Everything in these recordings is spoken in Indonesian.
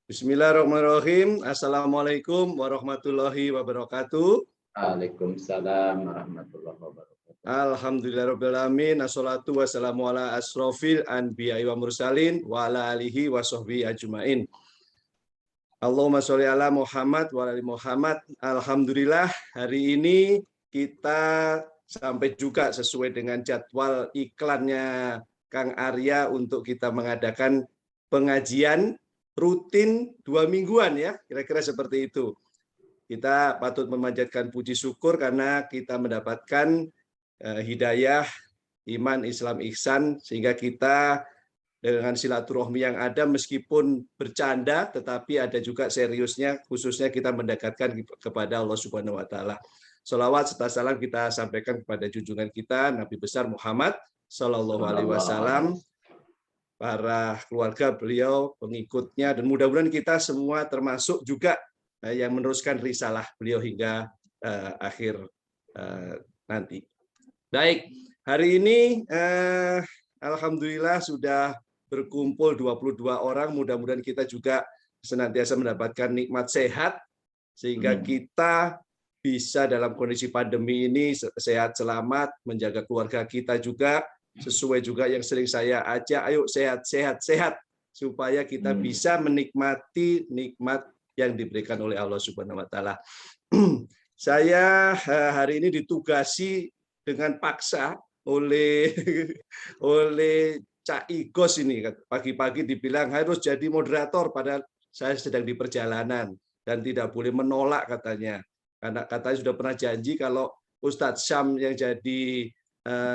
Bismillahirrahmanirrahim. Assalamualaikum warahmatullahi wabarakatuh. Waalaikumsalam warahmatullahi wabarakatuh. Alhamdulillahirabbil alamin. Assalatu wassalamu ala asrofil anbiya'i wa mursalin wa ala alihi wa sahbihi ajmain. Allahumma sholli ala Muhammad wa ala ali Muhammad. Alhamdulillah hari ini kita sampai juga sesuai dengan jadwal iklannya Kang Arya untuk kita mengadakan pengajian rutin 2 mingguan ya, kira-kira seperti itu. Kita patut memanjatkan puji syukur karena kita mendapatkan hidayah, iman, Islam, ihsan, sehingga kita dengan silaturahmi yang ada meskipun bercanda, tetapi ada juga seriusnya, khususnya kita mendekatkan kepada Allah Subhanahu Wa Taala. Sholawat serta salam kita sampaikan kepada junjungan kita Nabi besar Muhammad Sallallahu Alaihi Wasallam, para keluarga beliau, pengikutnya, dan mudah-mudahan kita semua termasuk juga yang meneruskan risalah beliau hingga akhir nanti. Baik, hari ini alhamdulillah sudah berkumpul 22 orang, mudah-mudahan kita juga senantiasa mendapatkan nikmat sehat, sehingga kita bisa dalam kondisi pandemi ini sehat selamat, menjaga keluarga kita juga, sesuai juga yang sering saya ajak, ayo sehat, supaya kita bisa menikmati nikmat yang diberikan oleh Allah Subhanahu Wa Taala. Saya hari ini ditugasi dengan paksa oleh Cak Igos ini, pagi-pagi dibilang harus jadi moderator, padahal saya sedang di perjalanan dan tidak boleh menolak katanya, karena katanya sudah pernah janji kalau Ustadz Syam yang jadi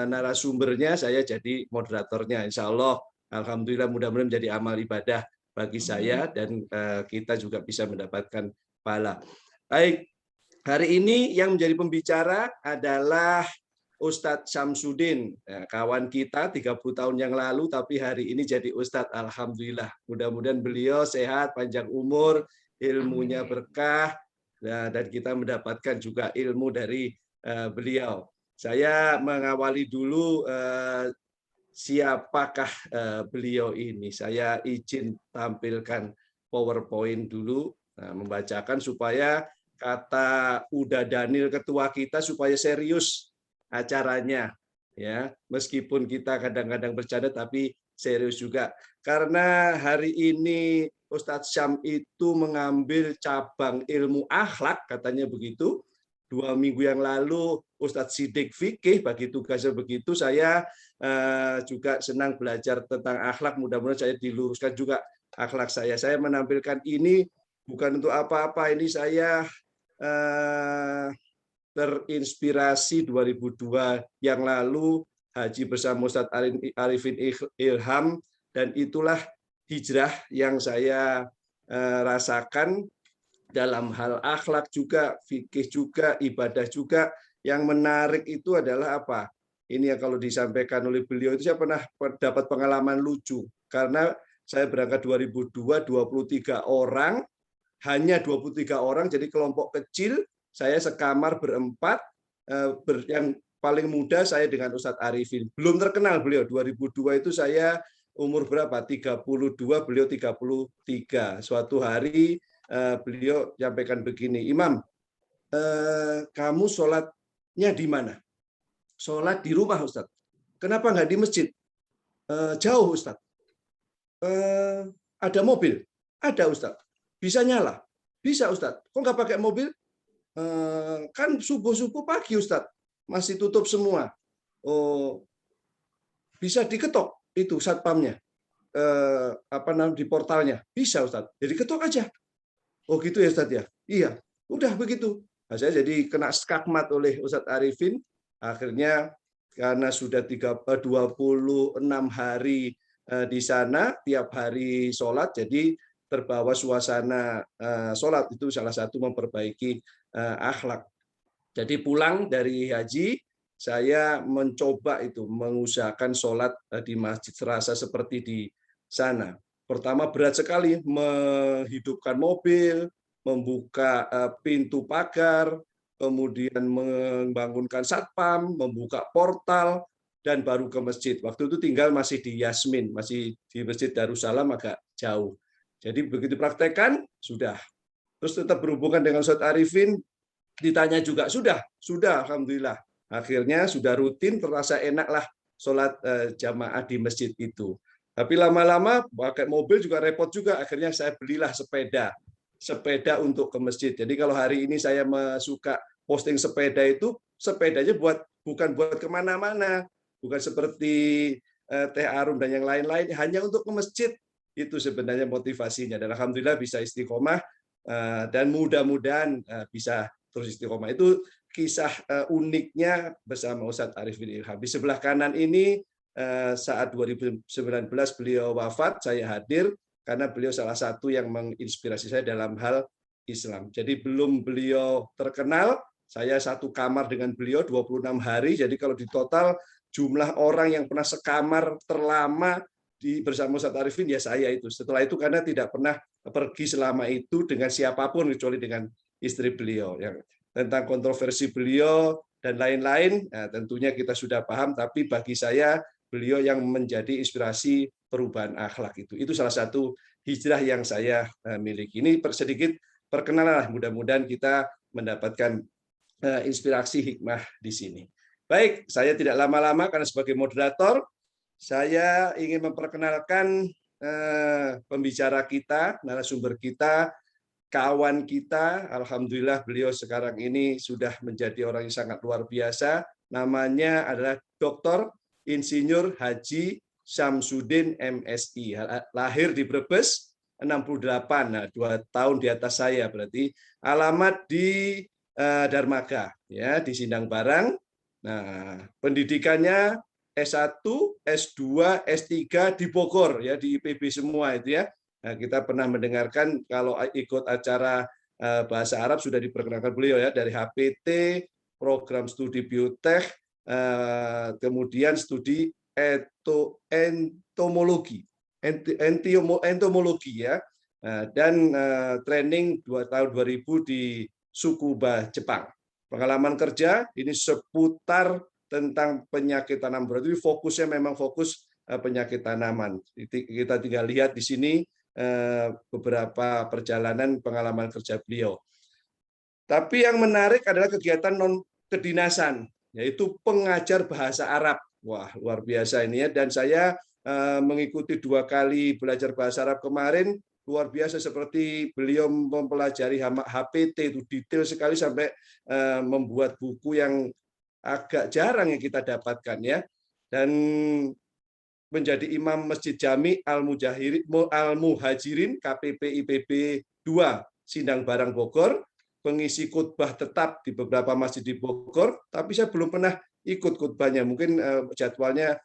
narasumbernya, saya jadi moderatornya. Insya Allah, alhamdulillah, mudah-mudahan menjadi amal ibadah bagi saya dan kita juga bisa mendapatkan pahala. Baik, hari ini yang menjadi pembicara adalah Ustadz Syamsuddin, kawan kita 30 tahun yang lalu, tapi hari ini jadi Ustadz. Alhamdulillah, mudah-mudahan beliau sehat, panjang umur, ilmunya berkah, dan kita mendapatkan juga ilmu dari beliau. Saya mengawali dulu siapakah beliau ini. Saya izin tampilkan PowerPoint dulu, membacakan supaya kata Uda Daniel ketua kita supaya serius acaranya, ya. Meskipun kita kadang-kadang bercanda tapi serius juga. Karena hari ini Ustadz Syam itu mengambil cabang ilmu akhlak, katanya begitu. 2 minggu yang lalu Ustadz Sidik Fikih, bagi tugasnya begitu. Saya juga senang belajar tentang akhlak, mudah-mudahan saya diluruskan juga akhlak saya. Saya menampilkan ini bukan untuk apa-apa, ini saya terinspirasi 2002 yang lalu haji bersama Ustadz Arifin Ilham, dan itulah hijrah yang saya rasakan dalam hal akhlak juga, fikih juga, ibadah juga. Yang menarik itu adalah apa? Ini yang kalau disampaikan oleh beliau itu saya pernah dapat pengalaman lucu. Karena saya berangkat 2002, 23 orang, hanya 23 orang, jadi kelompok kecil, saya sekamar berempat, yang paling muda saya dengan Ustadz Arifin. Belum terkenal beliau, 2002 itu saya umur berapa? 32, beliau 33. Suatu hari beliau sampaikan begini, Imam, kamu sholatnya di mana? Sholat di rumah, Ustadz. Kenapa nggak di masjid? Jauh, Ustadz. Ada mobil? Ada, Ustadz. Bisa nyala? Bisa, Ustadz. Kok nggak pakai mobil? Kan subuh-subuh pagi, Ustadz. Masih tutup semua. Oh, bisa diketok itu satpamnya. Di portalnya? Bisa, Ustadz. Jadi ketok aja. Oh gitu ya Ustadz ya? Iya, udah begitu. Nah, saya jadi kena skakmat oleh Ustadz Arifin. Akhirnya karena sudah 26 hari di sana, tiap hari sholat, jadi terbawa suasana sholat. Itu salah satu memperbaiki akhlak. Jadi pulang dari haji, saya mencoba itu mengusahakan sholat di masjid serasa seperti di sana. Pertama berat sekali menghidupkan mobil, membuka pintu pagar, kemudian membangunkan satpam, membuka portal, dan baru ke masjid. Waktu itu tinggal masih di Yasmin, masih di Masjid Darussalam agak jauh. Jadi begitu praktekkan, sudah. Terus tetap berhubungan dengan Ustadz Arifin, ditanya juga, sudah, alhamdulillah. Akhirnya sudah rutin, terasa enak lah sholat jamaah di masjid itu. Tapi lama-lama pakai mobil juga repot juga. Akhirnya saya belilah sepeda untuk ke masjid. Jadi kalau hari ini saya suka posting sepeda itu, sepedanya bukan buat kemana-mana, bukan seperti Teh Arum dan yang lain-lain, hanya untuk ke masjid. Itu sebenarnya motivasinya. Dan alhamdulillah bisa istiqomah, dan mudah-mudahan bisa terus istiqomah. Itu kisah uniknya bersama Ustadz Arifin Ilham. Di sebelah kanan ini saat 2019 beliau wafat, saya hadir karena beliau salah satu yang menginspirasi saya dalam hal Islam. Jadi belum beliau terkenal, saya satu kamar dengan beliau 26 hari. Jadi kalau di total jumlah orang yang pernah sekamar terlama bersama Ustadz Arifin, ya saya itu. Setelah itu karena tidak pernah pergi selama itu dengan siapapun kecuali dengan istri beliau. Yang tentang kontroversi beliau dan lain-lain, nah, tentunya kita sudah paham. Tapi bagi saya beliau yang menjadi inspirasi perubahan akhlak itu. Itu salah satu hijrah yang saya miliki. Ini sedikit perkenalan. Mudah-mudahan kita mendapatkan inspirasi hikmah di sini. Baik, saya tidak lama-lama karena sebagai moderator, saya ingin memperkenalkan pembicara kita, narasumber kita, kawan kita. Alhamdulillah beliau sekarang ini sudah menjadi orang yang sangat luar biasa. Namanya adalah Dr. Insinyur Haji Syamsuddin MSI. Lahir di Brebes 68, nah 2 tahun di atas saya berarti. Alamat di Darmaga, ya, di Sindang Barang. Nah, pendidikannya S1, S2, S3 di Bogor, ya, di IPB semua itu ya. Nah, kita pernah mendengarkan kalau ikut acara bahasa Arab sudah diperkenalkan beliau ya, dari HPT, program studi biotek, kemudian studi entomologi ya, dan training 2 tahun 2000 di Tsukuba, Jepang. Pengalaman kerja ini seputar tentang penyakit tanaman. Berarti fokusnya memang fokus penyakit tanaman. Kita tinggal lihat di sini beberapa perjalanan pengalaman kerja beliau. Tapi yang menarik adalah kegiatan non kedinasan, yaitu pengajar bahasa Arab. Wah, luar biasa ini ya. Dan saya mengikuti 2 kali belajar bahasa Arab kemarin, luar biasa, seperti beliau mempelajari HPT itu detail sekali sampai membuat buku yang agak jarang yang kita dapatkan ya. Dan menjadi imam Masjid Jami Al-Muhajirin KPP IPB 2 Sindang Barang Bogor, pengisi khutbah tetap di beberapa masjid di Bogor, tapi saya belum pernah ikut khutbahnya. Mungkin jadwalnya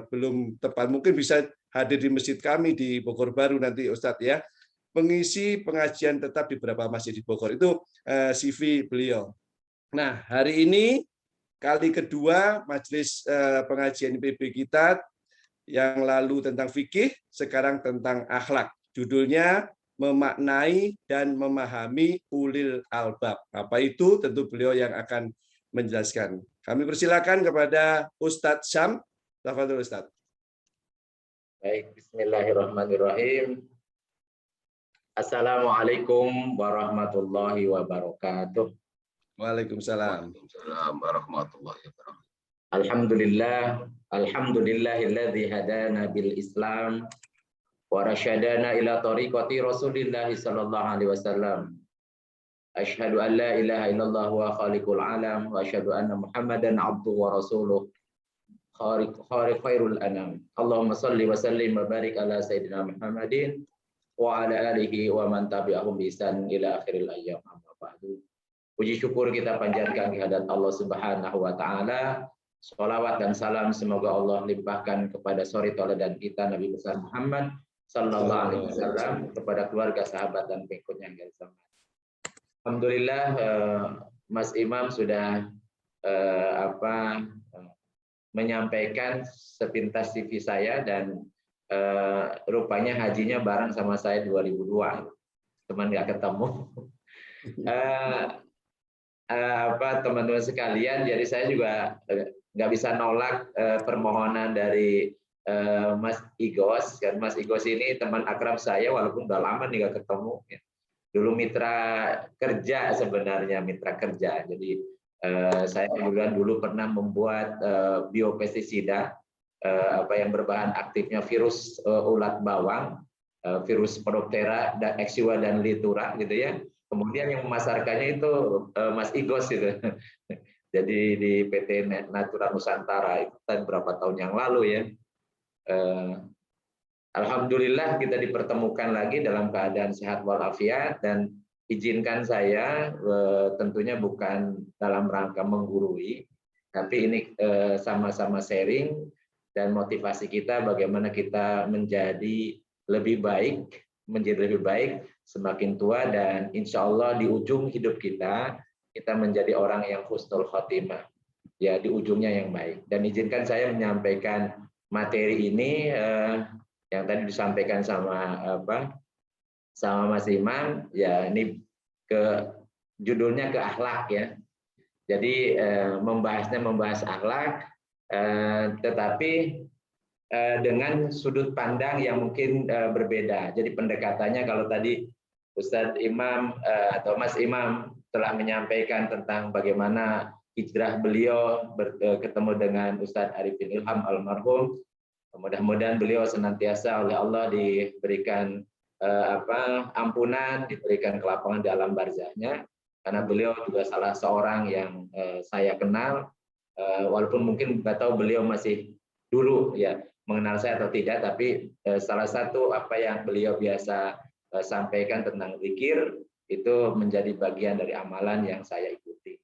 belum tepat. Mungkin bisa hadir di masjid kami di Bogor Baru nanti Ustadz ya. Pengisi pengajian tetap di beberapa masjid di Bogor. Itu CV beliau. Nah, hari ini kali kedua majelis pengajian IPB kita, yang lalu tentang fikih, sekarang tentang akhlak. Judulnya memaknai dan memahami ulil albab. Apa itu? Tentu beliau yang akan menjelaskan. Kami persilakan kepada Ustadz Syam. Tafadhol Ustadz. Baik, bismillahirrahmanirrahim. Assalamualaikum warahmatullahi wabarakatuh. Waalaikumsalam. Waalaikumsalam warahmatullahi wabarakatuh. Alhamdulillahilladzi hadana bil Islam wa rasyadana ila tariqati Rasulillah sallallahu alaihi wasallam. Asyhadu an la ilaha illallah wa khaliqul alam wa asyhadu anna Muhammadan abduhu wa rasuluh khairul anam. Allahumma shalli wa sallim wa barik ala sayyidina Muhammadin wa ala alihi wa man tabi'ahum bi ihsan ila akhiril ayyam. Amma ba'du. Puji syukur kita panjatkan kehadirat Allah Subhanahu wa taala. Sholawat dan salam semoga Allah limpahkan kepada suri tauladan kita Nabi besar Muhammad sallallahu alaihi wasallam, kepada keluarga, sahabat dan pengikutnya yang sama. Alhamdulillah Mas Imam sudah menyampaikan sepintas CV saya, dan rupanya hajinya bareng sama saya 2002. Teman nggak ketemu. Teman-teman sekalian, jadi saya juga nggak bisa nolak permohonan dari Mas Igos. Kan Mas Igos ini teman akrab saya walaupun udah lama nih nggak ketemu. Ya. Dulu mitra kerja sebenarnya, mitra kerja. Jadi saya kemudian dulu pernah membuat biopestisida yang berbahan aktifnya virus ulat bawang, virus Poroptera dan Exiwa dan Litura gitu ya. Kemudian yang memasarkannya itu Mas Igos gitu. Jadi di PT Natura Nusantara itu berapa tahun yang lalu ya. Alhamdulillah kita dipertemukan lagi dalam keadaan sehat walafiat, dan izinkan saya tentunya bukan dalam rangka menggurui, tapi ini sama-sama sharing dan motivasi kita bagaimana kita menjadi lebih baik semakin tua, dan insya Allah di ujung hidup kita menjadi orang yang husnul khotimah, ya di ujungnya yang baik. Dan izinkan saya menyampaikan materi ini yang tadi disampaikan sama Mas Imam, ya ini judulnya ke akhlak ya. Jadi membahas akhlak, tetapi dengan sudut pandang yang mungkin berbeda. Jadi pendekatannya kalau tadi Ustadz Imam atau Mas Imam telah menyampaikan tentang bagaimana hijrah beliau ketemu dengan Ustadz Arifin Ilham almarhum. Mudah-mudahan beliau senantiasa oleh Allah diberikan ampunan, diberikan kelapangan di alam barzahnya, karena beliau juga salah seorang yang saya kenal, walaupun mungkin nggak tahu beliau masih dulu ya mengenal saya atau tidak, tapi salah satu apa yang beliau biasa sampaikan tentang zikir itu menjadi bagian dari amalan yang saya ikuti.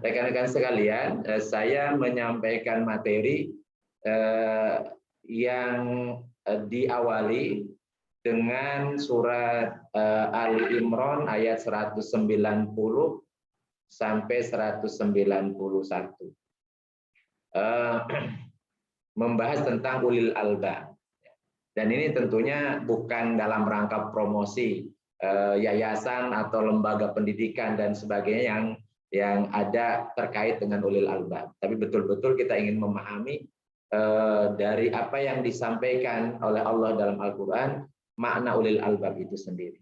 Rekan-rekan sekalian, saya menyampaikan materi yang diawali dengan surat Ali Imran ayat 190 sampai 191. Membahas tentang ulil albab. Dan ini tentunya bukan dalam rangka promosi yayasan atau lembaga pendidikan dan sebagainya yang ada terkait dengan ulil albab. Tapi betul-betul kita ingin memahami dari apa yang disampaikan oleh Allah dalam Al-Quran, makna ulil albab itu sendiri.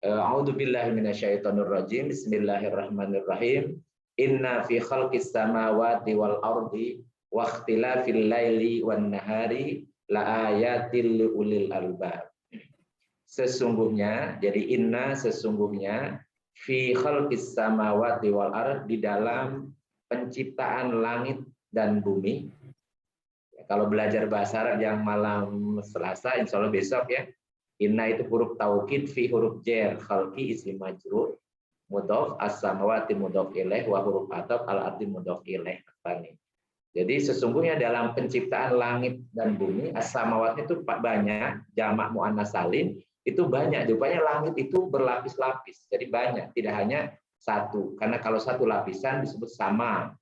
A'udzubillahi minasyaitonirrajim. Bismillahirrahmanirrahim. Inna fi khalqis samawati wal ardi wa ikhtilafil laili wan nahari la ayatil ulil albab. Sesungguhnya, jadi inna sesungguhnya fi khalqis samawati wal ardi, di dalam penciptaan langit dan bumi. Kalau belajar bahasa Arab yang malam Selasa, insya Allah besok ya. Inna itu huruf taukid, fi huruf jar, khalqi ismi majrur, mudhof, as-samawati mudhof ilaih, wa huruf ataf al-ardi mudhof ilaih. Jadi sesungguhnya dalam penciptaan langit dan bumi, as-samawat itu banyak, jamak muannas salim, itu banyak. Rupanya langit itu berlapis-lapis, jadi banyak, tidak hanya satu. Karena kalau satu lapisan disebut sama.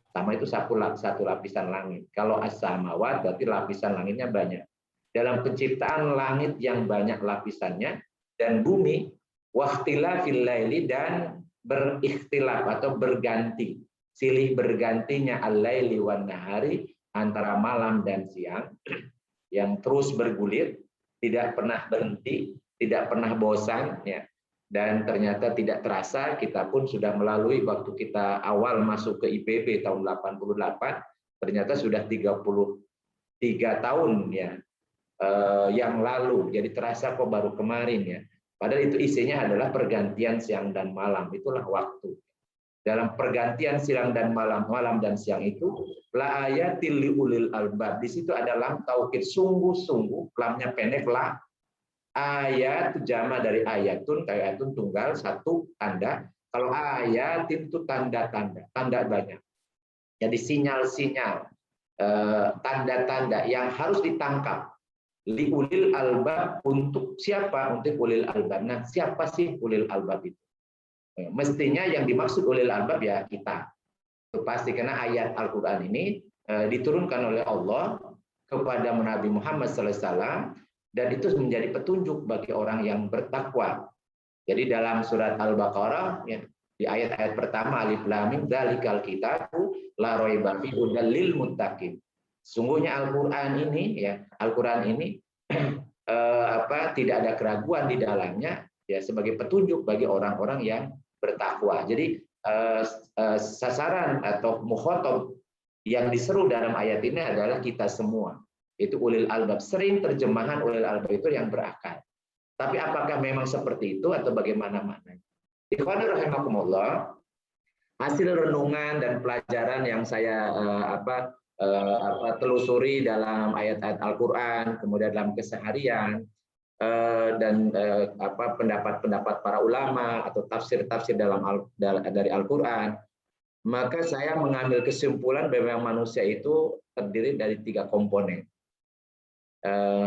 Sama itu satu lapisan langit. Kalau as-samawat berarti lapisan langitnya banyak. Dalam penciptaan langit yang banyak lapisannya dan bumi, waqtilafil laili, dan berikhtilaf atau berganti, silih bergantinya al-laili wan nahari, antara malam dan siang, yang terus bergulir, tidak pernah berhenti, tidak pernah bosan ya. Dan ternyata tidak terasa kita pun sudah melalui, waktu kita awal masuk ke IPB tahun 88, ternyata sudah 33 tahun ya yang lalu. Jadi terasa kok baru kemarin ya. Padahal itu isinya adalah pergantian siang dan malam, itulah waktu. Dalam pergantian siang dan malam dan siang itu, la ayatil liulil albab. Di situ ada lam taukid, sungguh-sungguh, lamnya pendek la. Ayat jama dari ayatun, ayatun tunggal, satu tanda. Kalau ayat itu tanda-tanda, tanda banyak. Jadi sinyal-sinyal, tanda-tanda yang harus ditangkap. Liulil albab, untuk siapa? Untuk ulil albab. Nah, siapa sih ulil albab itu? Mestinya yang dimaksud ulil albab ya kita. Itu pasti, karena ayat Al-Quran ini diturunkan oleh Allah kepada Nabi Muhammad SAW, dan itu menjadi petunjuk bagi orang yang bertakwa. Jadi dalam surat Al-Baqarah ya, di ayat-ayat pertama, alif lam mim dzalikal kitabu la raiba fihi hudal lil muttaqin. Sungguhnya Al-Qur'an ini ya, Al-Qur'an ini tidak ada keraguan di dalamnya ya, sebagai petunjuk bagi orang-orang yang bertakwa. Jadi sasaran atau mukhatab yang diseru dalam ayat ini adalah kita semua. Itu ulil albab. Sering terjemahan ulil albab itu yang berakal. Tapi apakah memang seperti itu atau bagaimana maknanya? Ikhwanul rahimakumullah, hasil renungan dan pelajaran yang saya telusuri dalam ayat-ayat Al-Qur'an, kemudian dalam keseharian, dan pendapat-pendapat para ulama atau tafsir-tafsir dari Al-Qur'an, maka saya mengambil kesimpulan bahwa manusia itu terdiri dari 3 komponen.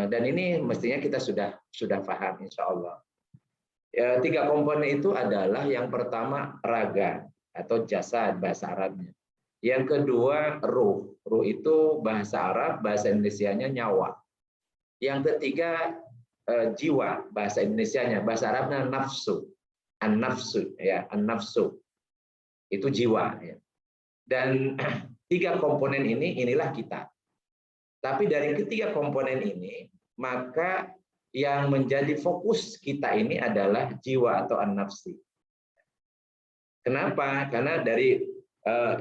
Dan ini mestinya kita sudah paham insya Allah. 3 komponen itu adalah yang pertama raga atau jasad bahasa Arabnya. Yang kedua ruh. Ruh itu bahasa Arab, bahasa Indonesianya nyawa. Yang ketiga jiwa, bahasa Indonesianya, bahasa Arabnya nafsu. An-nafsu ya, an-nafsu. Itu jiwa ya. Dan 3 komponen inilah kita. Tapi dari ketiga komponen ini, maka yang menjadi fokus kita ini adalah jiwa atau an-nafsi. Kenapa? Karena dari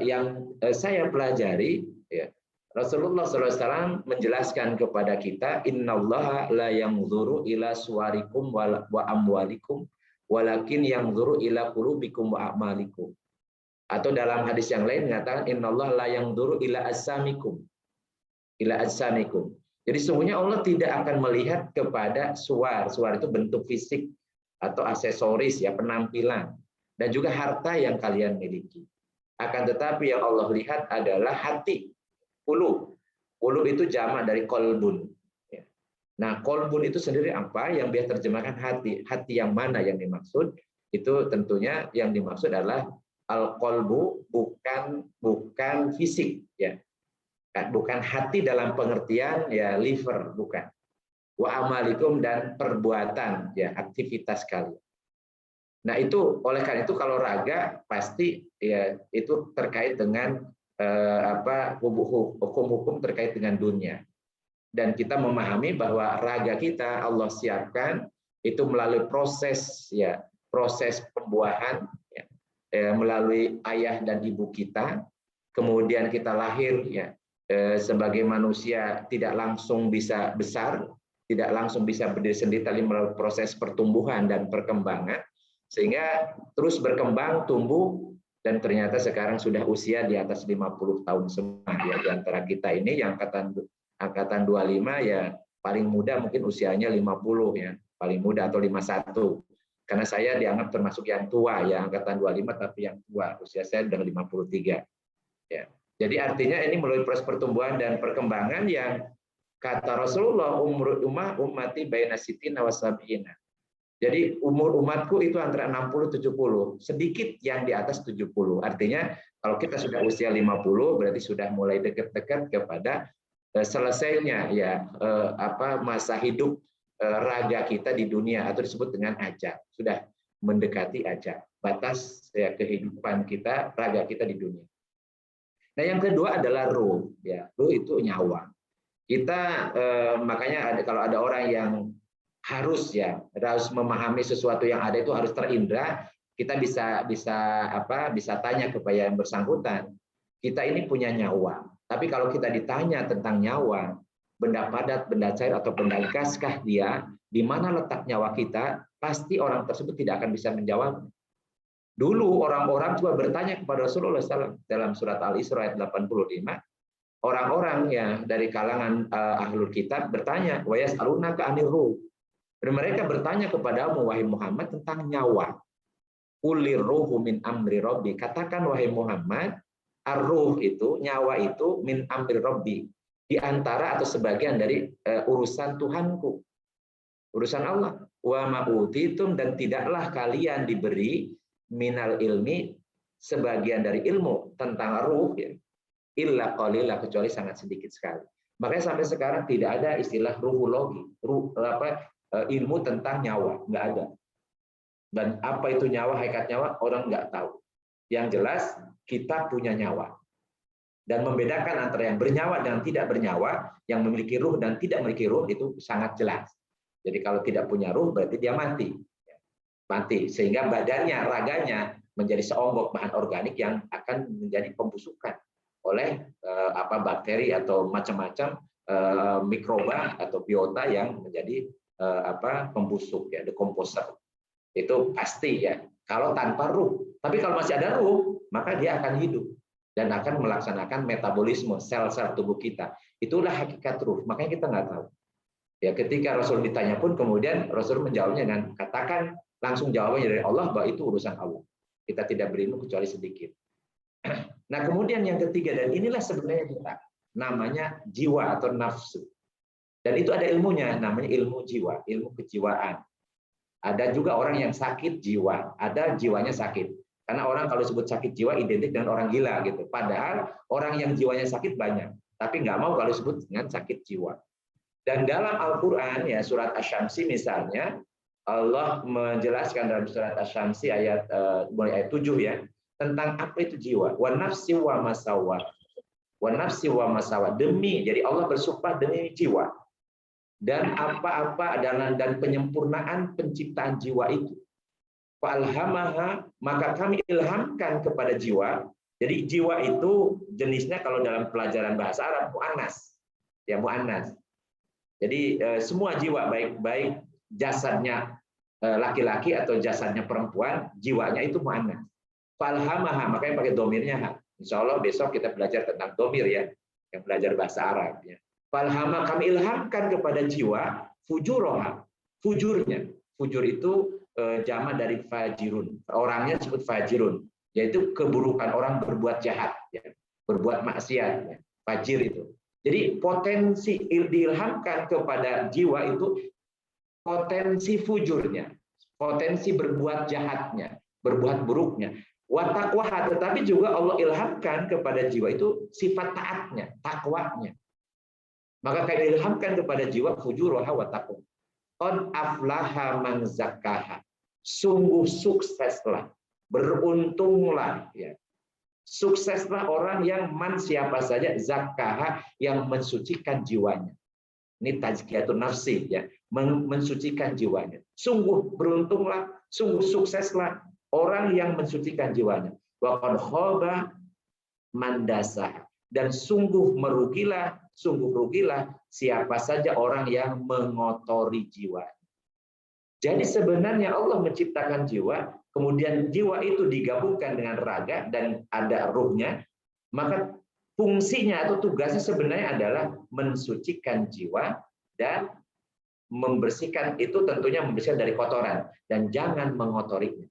yang saya pelajari, ya, Rasulullah SAW menjelaskan kepada kita, Innallaha la yanzuru ila suwarikum wa amwalikum, walakin yanzuru ila qulubikum wa a'malikum. Atau dalam hadis yang lain mengatakan, Innallaha la yanzuru ila asamikum. Ila asamikum. Jadi sesungguhnya Allah tidak akan melihat kepada suar. Suar itu bentuk fisik atau aksesoris ya, penampilan. Dan juga harta yang kalian miliki. Akan tetapi yang Allah lihat adalah hati, qulub. Qulub itu jamak dari kolbun. Nah, kolbun itu sendiri apa? Yang biasa terjemahkan hati. Hati yang mana yang dimaksud? Itu tentunya yang dimaksud adalah al-qalbu, bukan fisik ya. Bukan hati dalam pengertian ya liver, bukan. Wa amalikum, dan perbuatan ya, aktivitas kalian. Nah, itu oleh karena itu kalau raga pasti ya itu terkait dengan hukum-hukum terkait dengan dunia. Dan kita memahami bahwa raga kita Allah siapkan itu melalui proses ya, proses pembuahan ya, melalui ayah dan ibu kita, kemudian kita lahir ya sebagai manusia tidak langsung bisa besar, tidak langsung bisa berdiri sendiri, tapi melalui proses pertumbuhan dan perkembangan, sehingga terus berkembang, tumbuh, dan ternyata sekarang sudah usia di atas 50 tahun semua ya, di antara kita ini yang angkatan 25 ya paling muda mungkin usianya 50 ya, paling muda atau 51. Karena saya dianggap termasuk yang tua ya, angkatan 25 tapi yang tua, usia saya sudah 53. Ya. Jadi artinya ini melalui proses pertumbuhan dan perkembangan yang kata Rasulullah, ummati baina sitina wa sab'ina. Jadi umur umatku itu antara 60-70, sedikit yang di atas 70. Artinya kalau kita sudah usia 50 berarti sudah mulai dekat-dekat kepada selesainya ya masa hidup raga kita di dunia, atau disebut dengan ajal. Sudah mendekati ajal, batas ya kehidupan kita, raga kita di dunia. Nah, yang kedua adalah ruh ya. Ruh itu nyawa. Kita makanya kalau ada orang yang harus memahami sesuatu yang ada itu harus terindra, kita bisa tanya kepada yang bersangkutan, kita ini punya nyawa, tapi kalau kita ditanya tentang nyawa, benda padat, benda cair, atau benda gaskah dia, di mana letak nyawa kita, pasti orang tersebut tidak akan bisa menjawab. Dulu orang-orang juga bertanya kepada Rasulullah SAW dalam surat Al-Isra ayat 85, orang-orang yang dari kalangan ahlul kitab bertanya, wa yas'alunaka 'anir ruh. Dan mereka bertanya kepadamu wahai Muhammad tentang nyawa. Qulir ruhu min amri rabbi. Katakan wahai Muhammad, ar-ruh itu, nyawa itu min amri rabbi, di antara atau sebagian dari urusan Tuhanku. Urusan Allah. Wa ma utitum, dan tidaklah kalian diberi minal ilmi, sebagian dari ilmu tentang ruh ya. Illa qalila, kecuali sangat sedikit sekali. Makanya sampai sekarang tidak ada istilah ruhologi, ilmu tentang nyawa, nggak ada. Dan apa itu nyawa, hakikat nyawa, orang nggak tahu. Yang jelas kita punya nyawa. Dan membedakan antara yang bernyawa dan tidak bernyawa, yang memiliki ruh dan tidak memiliki ruh itu sangat jelas. Jadi kalau tidak punya ruh berarti dia mati. Mati sehingga badannya, raganya menjadi seonggok bahan organik yang akan menjadi pembusukan oleh bakteri atau macam-macam mikroba atau biota yang menjadi pembusuk ya, decomposer. Itu pasti ya. Kalau tanpa ruh, tapi kalau masih ada ruh, maka dia akan hidup dan akan melaksanakan metabolisme sel-sel tubuh kita. Itulah hakikat ruh. Makanya kita nggak tahu. Ya, ketika Rasul ditanya pun kemudian Rasul menjawabnya dengan katakan langsung jawabannya dari Allah bahwa itu urusan Allah. Kita tidak berilmu kecuali sedikit. Nah, kemudian yang ketiga, dan inilah sebenarnya kita namanya jiwa atau nafsu. Dan itu ada ilmunya, namanya ilmu jiwa, ilmu kejiwaan. Ada juga orang yang sakit jiwa, ada jiwanya sakit. Karena orang kalau disebut sakit jiwa identik dengan orang gila gitu. Padahal orang yang jiwanya sakit banyak, tapi nggak mau kalau disebut dengan sakit jiwa. Dan dalam Al-Quran ya surat Asy-Syamsi misalnya Allah menjelaskan dalam surat Asy-Syamsi mulai ayat 7 ya tentang apa itu jiwa. Wa nafsi wa masawat. Wa nafsi wa masawat. Demi, jadi Allah bersumpah demi jiwa. Dan apa-apa adalah dan penyempurnaan penciptaan jiwa itu. Fa'alhamaha, maka kami ilhamkan kepada jiwa. Jadi jiwa itu jenisnya kalau dalam pelajaran bahasa Arab mu'annas. Ya mu'annas. Jadi semua jiwa baik jasadnya laki-laki atau jasadnya perempuan, jiwanya itu mu'annas. Falhamaha, makanya pakai domirnya ha. Insya Allah besok kita belajar tentang domir ya, yang belajar bahasa Arab. Ya. Falhama, kami ilhamkan kepada jiwa fujuroha, fujurnya. Fujur itu jama dari fajirun. Orangnya disebut fajirun, yaitu keburukan orang berbuat jahat, ya. Berbuat maksiat. Ya. Fajir itu. Jadi potensi diilhamkan kepada jiwa itu potensi fujurnya, potensi berbuat jahatnya, berbuat buruknya. Wa taqwaha, tetapi juga Allah ilhamkan kepada jiwa itu sifat taatnya, takwanya. Maka kami ilhamkan kepada jiwa fujuroha wa taqwa. Qad aflaha man zakkaha. Sungguh sukseslah, beruntunglah ya. Sukseslah orang yang man siapa saja zakkaha yang mensucikan jiwanya. Ini tazkiyatun nafsi ya, mensucikan jiwanya. Sungguh beruntunglah, sungguh sukseslah orang yang mensucikan jiwanya. Wa qad khaba man dasaha, dan sungguh rugilah siapa saja orang yang mengotori jiwa. Jadi sebenarnya Allah menciptakan jiwa, kemudian jiwa itu digabungkan dengan raga dan ada ruhnya, maka fungsinya atau tugasnya sebenarnya adalah mensucikan jiwa dan membersihkan, itu tentunya membersihkan dari kotoran dan jangan mengotorinya.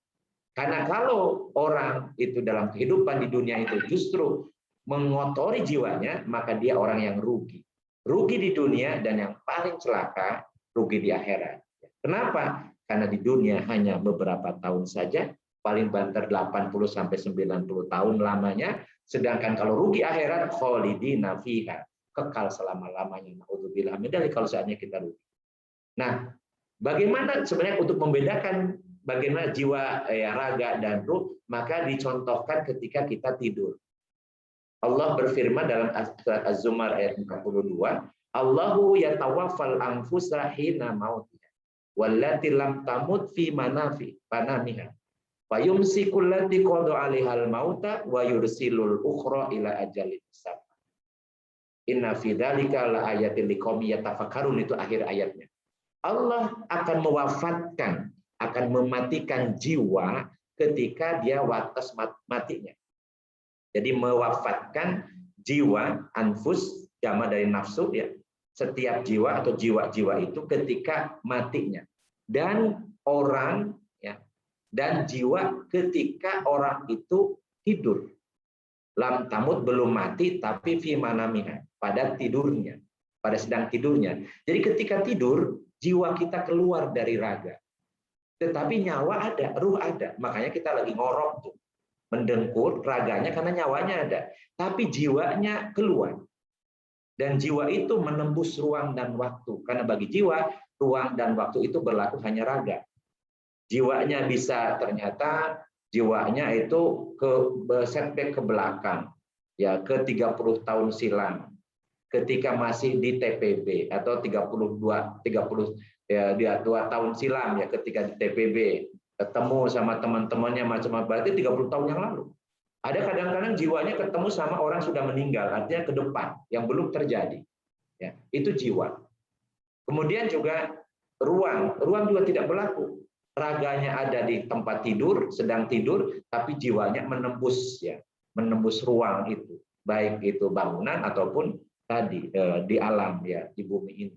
Karena kalau orang itu dalam kehidupan di dunia itu justru mengotori jiwanya, maka dia orang yang rugi. Rugi di dunia dan yang paling celaka, rugi di akhirat. Kenapa? Karena di dunia hanya beberapa tahun saja, paling banter 80-90 tahun lamanya, sedangkan kalau rugi akhirat, kholidina fiha, kekal selama-lamanya. Na'udzubillah min dzalik kalau saatnya kita rugi. Nah, bagaimana sebenarnya untuk membedakan bagaimana jiwa, raga, dan ruh, maka dicontohkan ketika kita tidur. Allah berfirman dalam surat Az-Zumar ayat 42, Allahu yatawaffal anfusa hina mautiha wallati lam tamut fi manamiha wa yumsikul lati qada 'alaihal mauta wa yursilul ukhra ila ajalin musamma. Inna fi dzalika la ayatin liqaumi yatafakkarun, itu akhir ayatnya. Allah akan mewafatkan, akan mematikan jiwa ketika dia watas matinya. Jadi mewafatkan jiwa, anfus, jama dari nafsu ya. Setiap jiwa atau jiwa-jiwa itu ketika matinya. Dan orang ya, dan jiwa ketika orang itu tidur. Lam tamut, belum mati tapi fi manamiha, pada tidurnya, pada sedang tidurnya. Jadi ketika tidur, jiwa kita keluar dari raga. Tetapi nyawa ada, ruh ada. Makanya kita lagi ngorok tuh. Mendengkur raganya karena nyawanya ada, tapi jiwanya keluar. Dan jiwa itu menembus ruang dan waktu. Karena bagi jiwa, ruang dan waktu itu berlaku hanya raga. Jiwanya bisa ternyata, jiwanya itu setback ke belakang. ya ke 30 tahun silam ketika masih di TPB atau 30 ya dia 2 tahun silam ya ketika di TPB ketemu sama teman-temannya macam-macam, berarti 30 tahun yang lalu. Ada kadang-kadang jiwanya ketemu sama orang sudah meninggal, artinya ke depan yang belum terjadi. Ya, itu jiwa. Kemudian juga ruang juga tidak berlaku. Raganya ada di tempat tidur, sedang tidur, tapi jiwanya menembus ruang itu, baik itu bangunan ataupun tadi di alam ya, di bumi ini.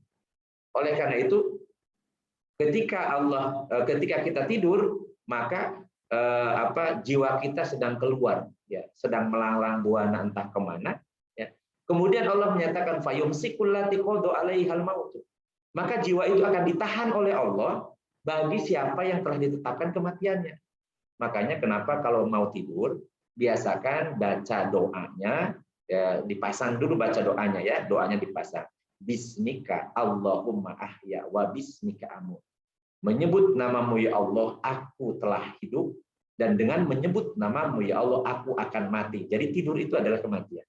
Oleh karena itu ketika kita tidur, maka jiwa kita sedang keluar ya, sedang melanglang buana entah kemana ya. Kemudian Allah menyatakan fayumsikul lati qada 'alaihal maut. Maka jiwa itu akan ditahan oleh Allah bagi siapa yang telah ditetapkan kematiannya. Makanya kenapa kalau mau tidur biasakan baca doanya ya, dipasang dulu baca doanya ya, doanya dipasang. Bismika Allahumma ahya wa bismika amut. Menyebut namamu ya Allah, aku telah hidup, dan dengan menyebut namamu ya Allah, aku akan mati. Jadi tidur itu adalah kematian.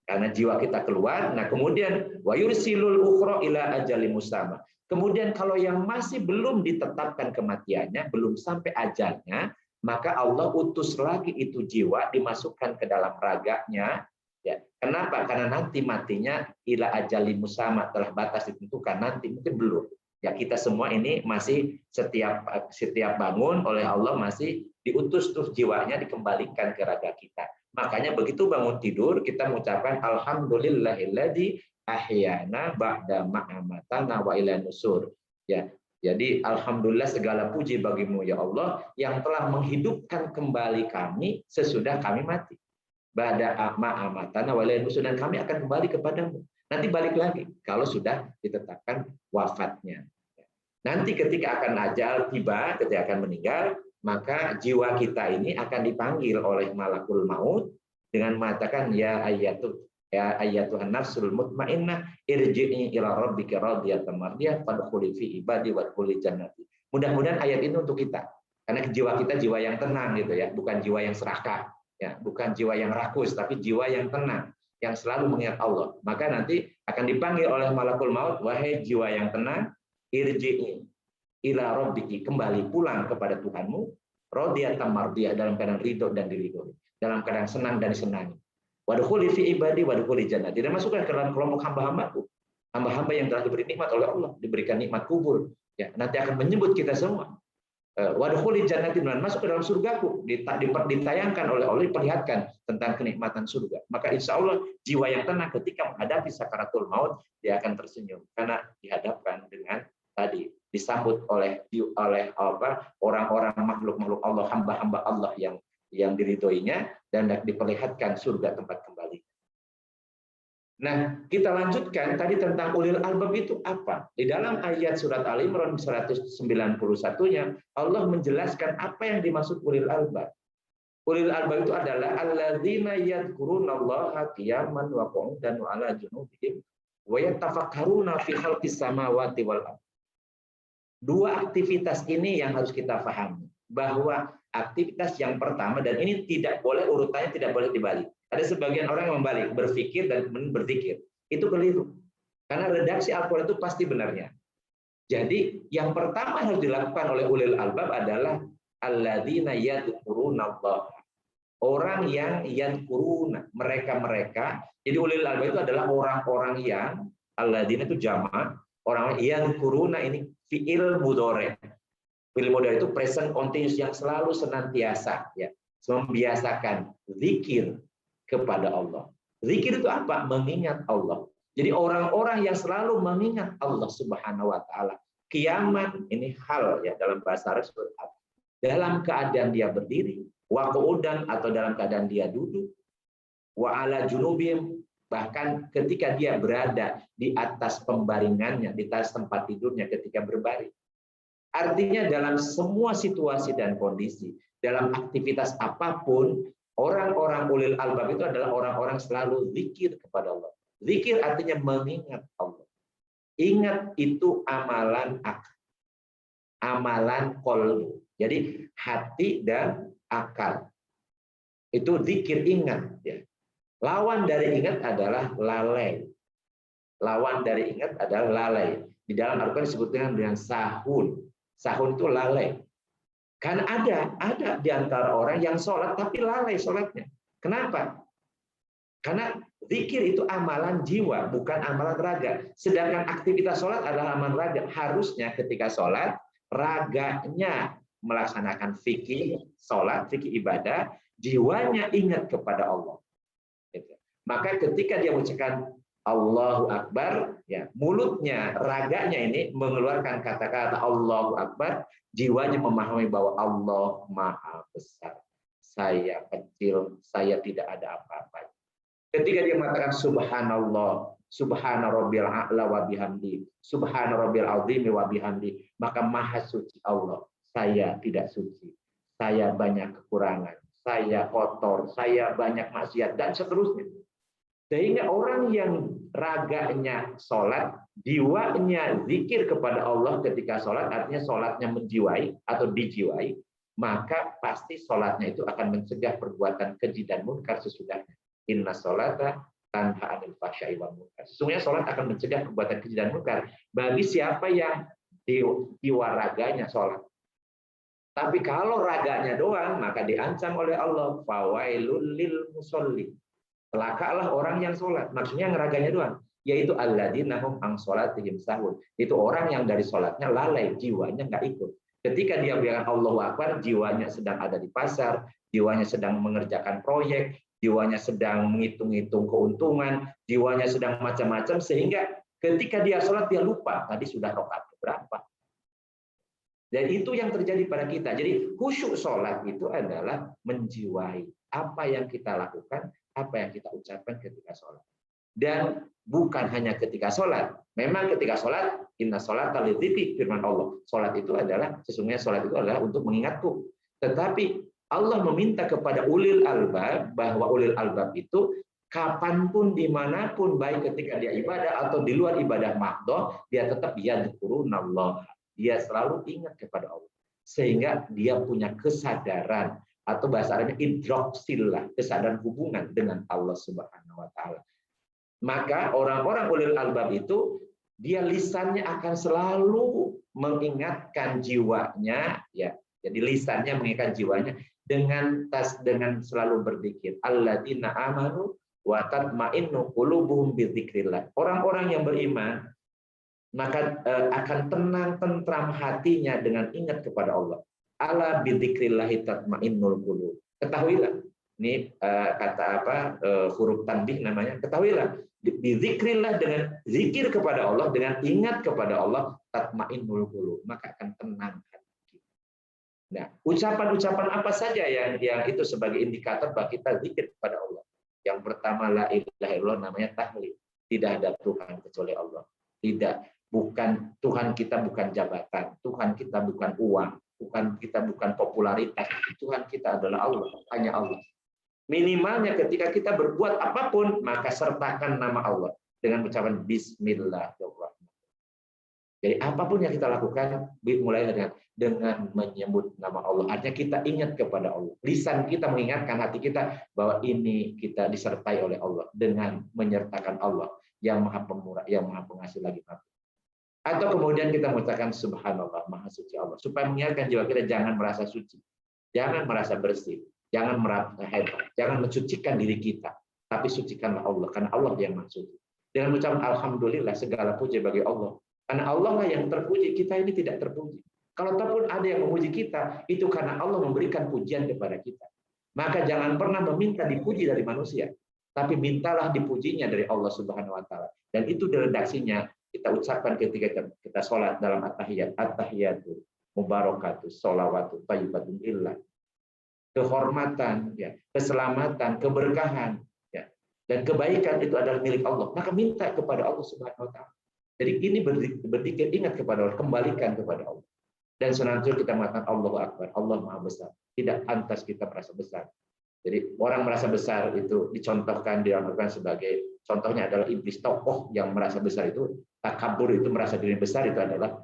Karena jiwa kita keluar, nah kemudian wa yursilul ukhra ila ajali musamma. Kemudian kalau yang masih belum ditetapkan kematiannya, belum sampai ajalnya, maka Allah utus lagi itu jiwa dimasukkan ke dalam raganya. Ya, kenapa? Karena nanti matinya ila ajali musamma, telah batas ditentukan, nanti mungkin belum. Ya kita semua ini masih setiap bangun oleh Allah masih diutus tuh jiwanya dikembalikan ke raga kita. Makanya begitu bangun tidur kita mengucapkan alhamdulillahilladzi ahyana ba'da ma'amatana wa ila nusur. Ya. Jadi alhamdulillah segala puji bagimu ya Allah yang telah menghidupkan kembali kami sesudah kami mati. Ba'da ma'amatana wa ila nusur, dan kami akan kembali kepadamu. Nanti balik lagi kalau sudah ditetapkan wafatnya. Nanti ketika akan ajal tiba, ketika akan meninggal, maka jiwa kita ini akan dipanggil oleh malakul maut dengan mengatakan ya ayyatuhan nafsul mutmainnah irji'i ila rabbika radiyatan mardiyah fadkhuli fi ibadi wadkhuli jannati. Mudah-mudahan ayat ini untuk kita. Karena jiwa kita jiwa yang tenang gitu ya, bukan jiwa yang serakah, ya, bukan jiwa yang rakus, tapi jiwa yang tenang, yang selalu mengingat Allah. Maka nanti akan dipanggil oleh malakul maut, wahai jiwa yang tenang, irji'i ila rabbiki, kembali pulang kepada Tuhanmu, radiyatan mardiyah, dalam keadaan ridho dan diridhoi, dalam keadaan senang dan disenangi. Wadkhuli fi ibadi wadkhuli jannati, dan masukkan ke dalam kelompok hamba-hambaku, hamba-hamba yang telah diberi nikmat oleh Allah, diberikan nikmat kubur. Ya, nanti akan menyebut kita semua. Wadkhuli jannati, dan masuk ke dalam surgaku, ditayangkan oleh Allah, diperlihatkan tentang kenikmatan surga. Maka insya Allah jiwa yang tenang ketika menghadapi sakaratul maut, dia akan tersenyum karena dihadapkan dengan tadi disambut oleh orang-orang makhluk-makhluk Allah, hamba-hamba Allah yang diridhoinya, dan diperlihatkan surga tempat kembali. Nah, kita lanjutkan tadi tentang ulil albab itu apa? Di dalam ayat surat Al Imran 191-nya Allah menjelaskan apa yang dimaksud ulil albab. Ulil albab itu adalah alladzina yadhkurunallaha qiyaman wa qu'udan wa 'ala junubihim wa yatafakkaruna fi khalqis samawati wal ardh. Dua aktivitas ini yang harus kita pahami, bahwa aktivitas yang pertama, dan ini tidak boleh urutannya, tidak boleh dibalik. Ada sebagian orang yang membalik, berpikir dan berzikir. Itu keliru. Karena redaksi Al-Quran itu pasti benarnya. Jadi yang pertama harus dilakukan oleh ulil albab adalah alladzina yadhkurunallah. Orang yang yadhkuruna, mereka-mereka. Jadi ulil albab itu adalah orang-orang yang, alladzina itu jamaah, orang yang yadhkuruna ini fi'il mudhari'. Fi'il mudhari' itu present continuous yang selalu senantiasa, ya, membiasakan zikir kepada Allah. Zikir itu apa? Mengingat Allah. Jadi orang-orang yang selalu mengingat Allah Subhanahu wa taala. Qiyaman ini hal ya dalam bahasa Arab, dalam keadaan dia berdiri, wa qu'udan atau dalam keadaan dia duduk, wa ala junubihim, bahkan ketika dia berada di atas pembaringannya, di atas tempat tidurnya ketika berbaring. Artinya dalam semua situasi dan kondisi, dalam aktivitas apapun, orang-orang ulil albab itu adalah orang-orang selalu zikir kepada Allah. Zikir artinya mengingat Allah. Ingat itu amalan akal, amalan qalbu. Jadi hati dan akal. Itu zikir, ingat ya. Lawan dari ingat adalah lalai. Lawan dari ingat adalah lalai. Di dalam Al-Quran disebutkan dengan sahun. Sahun itu lalai. Kan ada di antara orang yang sholat tapi lalai sholatnya. Kenapa? Karena zikir itu amalan jiwa, bukan amalan raga. Sedangkan aktivitas sholat adalah amalan raga. Harusnya ketika sholat, raganya melaksanakan fikih sholat, fikih ibadah, jiwanya ingat kepada Allah. Maka ketika dia mengucapkan Allahu Akbar, ya mulutnya, raganya ini mengeluarkan kata-kata Allahu Akbar, jiwanya memahami bahwa Allah Maha Besar. Saya kecil, saya tidak ada apa-apa. Ketika dia mengatakan Subhanallah, Subhana Rabbil A'la wa bihamdi, Subhana Rabbil Azimi wa bihamdi, maka Maha Suci Allah. Saya tidak suci, saya banyak kekurangan, saya kotor, saya banyak maksiat, dan seterusnya. Sehingga orang yang raganya sholat, jiwanya zikir kepada Allah ketika sholat, artinya sholatnya menjiwai atau dijiwai, maka pasti sholatnya itu akan mencegah perbuatan keji dan munkar sesudahnya. Inna sholata tanha 'anil fahsya'i wal munkar. Sesungguhnya sholat akan mencegah perbuatan keji dan munkar bagi siapa yang jiwa raganya sholat. Tapi kalau raganya doang, maka diancam oleh Allah, fawailul lil musholli. Celakalah orang yang sholat. Maksudnya yang raganya doang, yaitu alladzina hum an sholatihim sahun. Itu orang yang dari sholatnya lalai, jiwanya nggak ikut. Ketika dia bilang Allahu Akbar, jiwanya sedang ada di pasar, jiwanya sedang mengerjakan proyek, jiwanya sedang menghitung-hitung keuntungan, jiwanya sedang macam-macam, sehingga ketika dia sholat dia lupa tadi sudah rakaat berapa. Dan itu yang terjadi pada kita. Jadi khusyuk sholat itu adalah menjiwai apa yang kita lakukan, apa yang kita ucapkan ketika sholat. Dan bukan hanya ketika sholat. Memang ketika sholat, inna sholata lidzikri, firman Allah. Sholat itu adalah, sesungguhnya sholat itu adalah untuk mengingatku. Tetapi Allah meminta kepada ulil albab, bahwa ulil albab itu kapanpun, dimanapun, baik ketika dia ibadah atau di luar ibadah mahdoh, dia tetap yadhkurunallah. Dia selalu ingat kepada Allah. Sehingga dia punya kesadaran, atau bahasa Arabnya idroksillah, kesadaran hubungan dengan Allah Subhanahu wa taala. Maka orang-orang ulil albab itu dia lisannya akan selalu mengingatkan jiwanya, ya. Jadi lisannya mengingatkan jiwanya dengan selalu berzikir. Alladzina amanu wa tatma'innu qulubuhum bidzikrillah. Orang-orang yang beriman maka akan tenang, tentram hatinya dengan ingat kepada Allah. Ala bidzikrillahi tatmainnul qulub. Ketahuilah, ini kata apa, huruf tanbih namanya. Ketahuilah, bidzikrillah, dengan zikir kepada Allah, dengan ingat kepada Allah, tatmainnul qulub, maka akan tenang hati. Nah, ucapan-ucapan apa saja yang itu sebagai indikator bahwa kita zikir kepada Allah. Yang pertama, la ilaha illallah, namanya tahlil. Tidak ada Tuhan kecuali Allah. Bukan Tuhan kita, bukan jabatan, Tuhan kita bukan uang, Tuhan kita bukan popularitas, Tuhan kita adalah Allah, hanya Allah. Minimalnya ketika kita berbuat apapun, maka sertakan nama Allah dengan ucapan Bismillahirrahmanirrahim. Jadi apapun yang kita lakukan, mulai dengan menyebut nama Allah. Artinya kita ingat kepada Allah. Lisan kita mengingatkan hati kita bahwa ini kita disertai oleh Allah dengan menyertakan Allah yang Maha Pemurah, yang Maha Pengasih lagi. Atau kemudian kita mengucapkan Subhanallah, Maha Suci Allah, supaya mengingatkan jiwa kita jangan merasa suci, jangan merasa bersih, jangan merasa hebat, jangan mensucikan diri kita, tapi sucikanlah Allah, karena Allah yang Maha Suci. Dengan mengucapkan Alhamdulillah, segala puji bagi Allah, karena Allah lah yang terpuji, kita ini tidak terpuji. Kalau ataupun ada yang memuji kita, itu karena Allah memberikan pujian kepada kita. Maka jangan pernah meminta dipuji dari manusia, tapi mintalah dipujinya dari Allah Subhanahu wa taala. Dan itu redaksinya kita ucapkan ketika kita sholat dalam at-tahiyat. At-tahiyatu mubarakatuh sholawatu thayyibatun lillah. Kehormatan, ya, keselamatan, keberkahan, ya, dan kebaikan itu adalah milik Allah. Maka minta kepada Allah Subhanahu wa taala. Jadi ini berzikir, ingat kepada Allah, kembalikan kepada Allah. Dan senantiasa kita mengatakan Allahu Akbar, Allah Maha Besar. Tidak pantas kita merasa besar. Jadi orang merasa besar itu dicontohkan, diamalkan sebagai contohnya adalah iblis. Tokoh yang merasa besar itu, takabur itu, merasa diri besar, itu adalah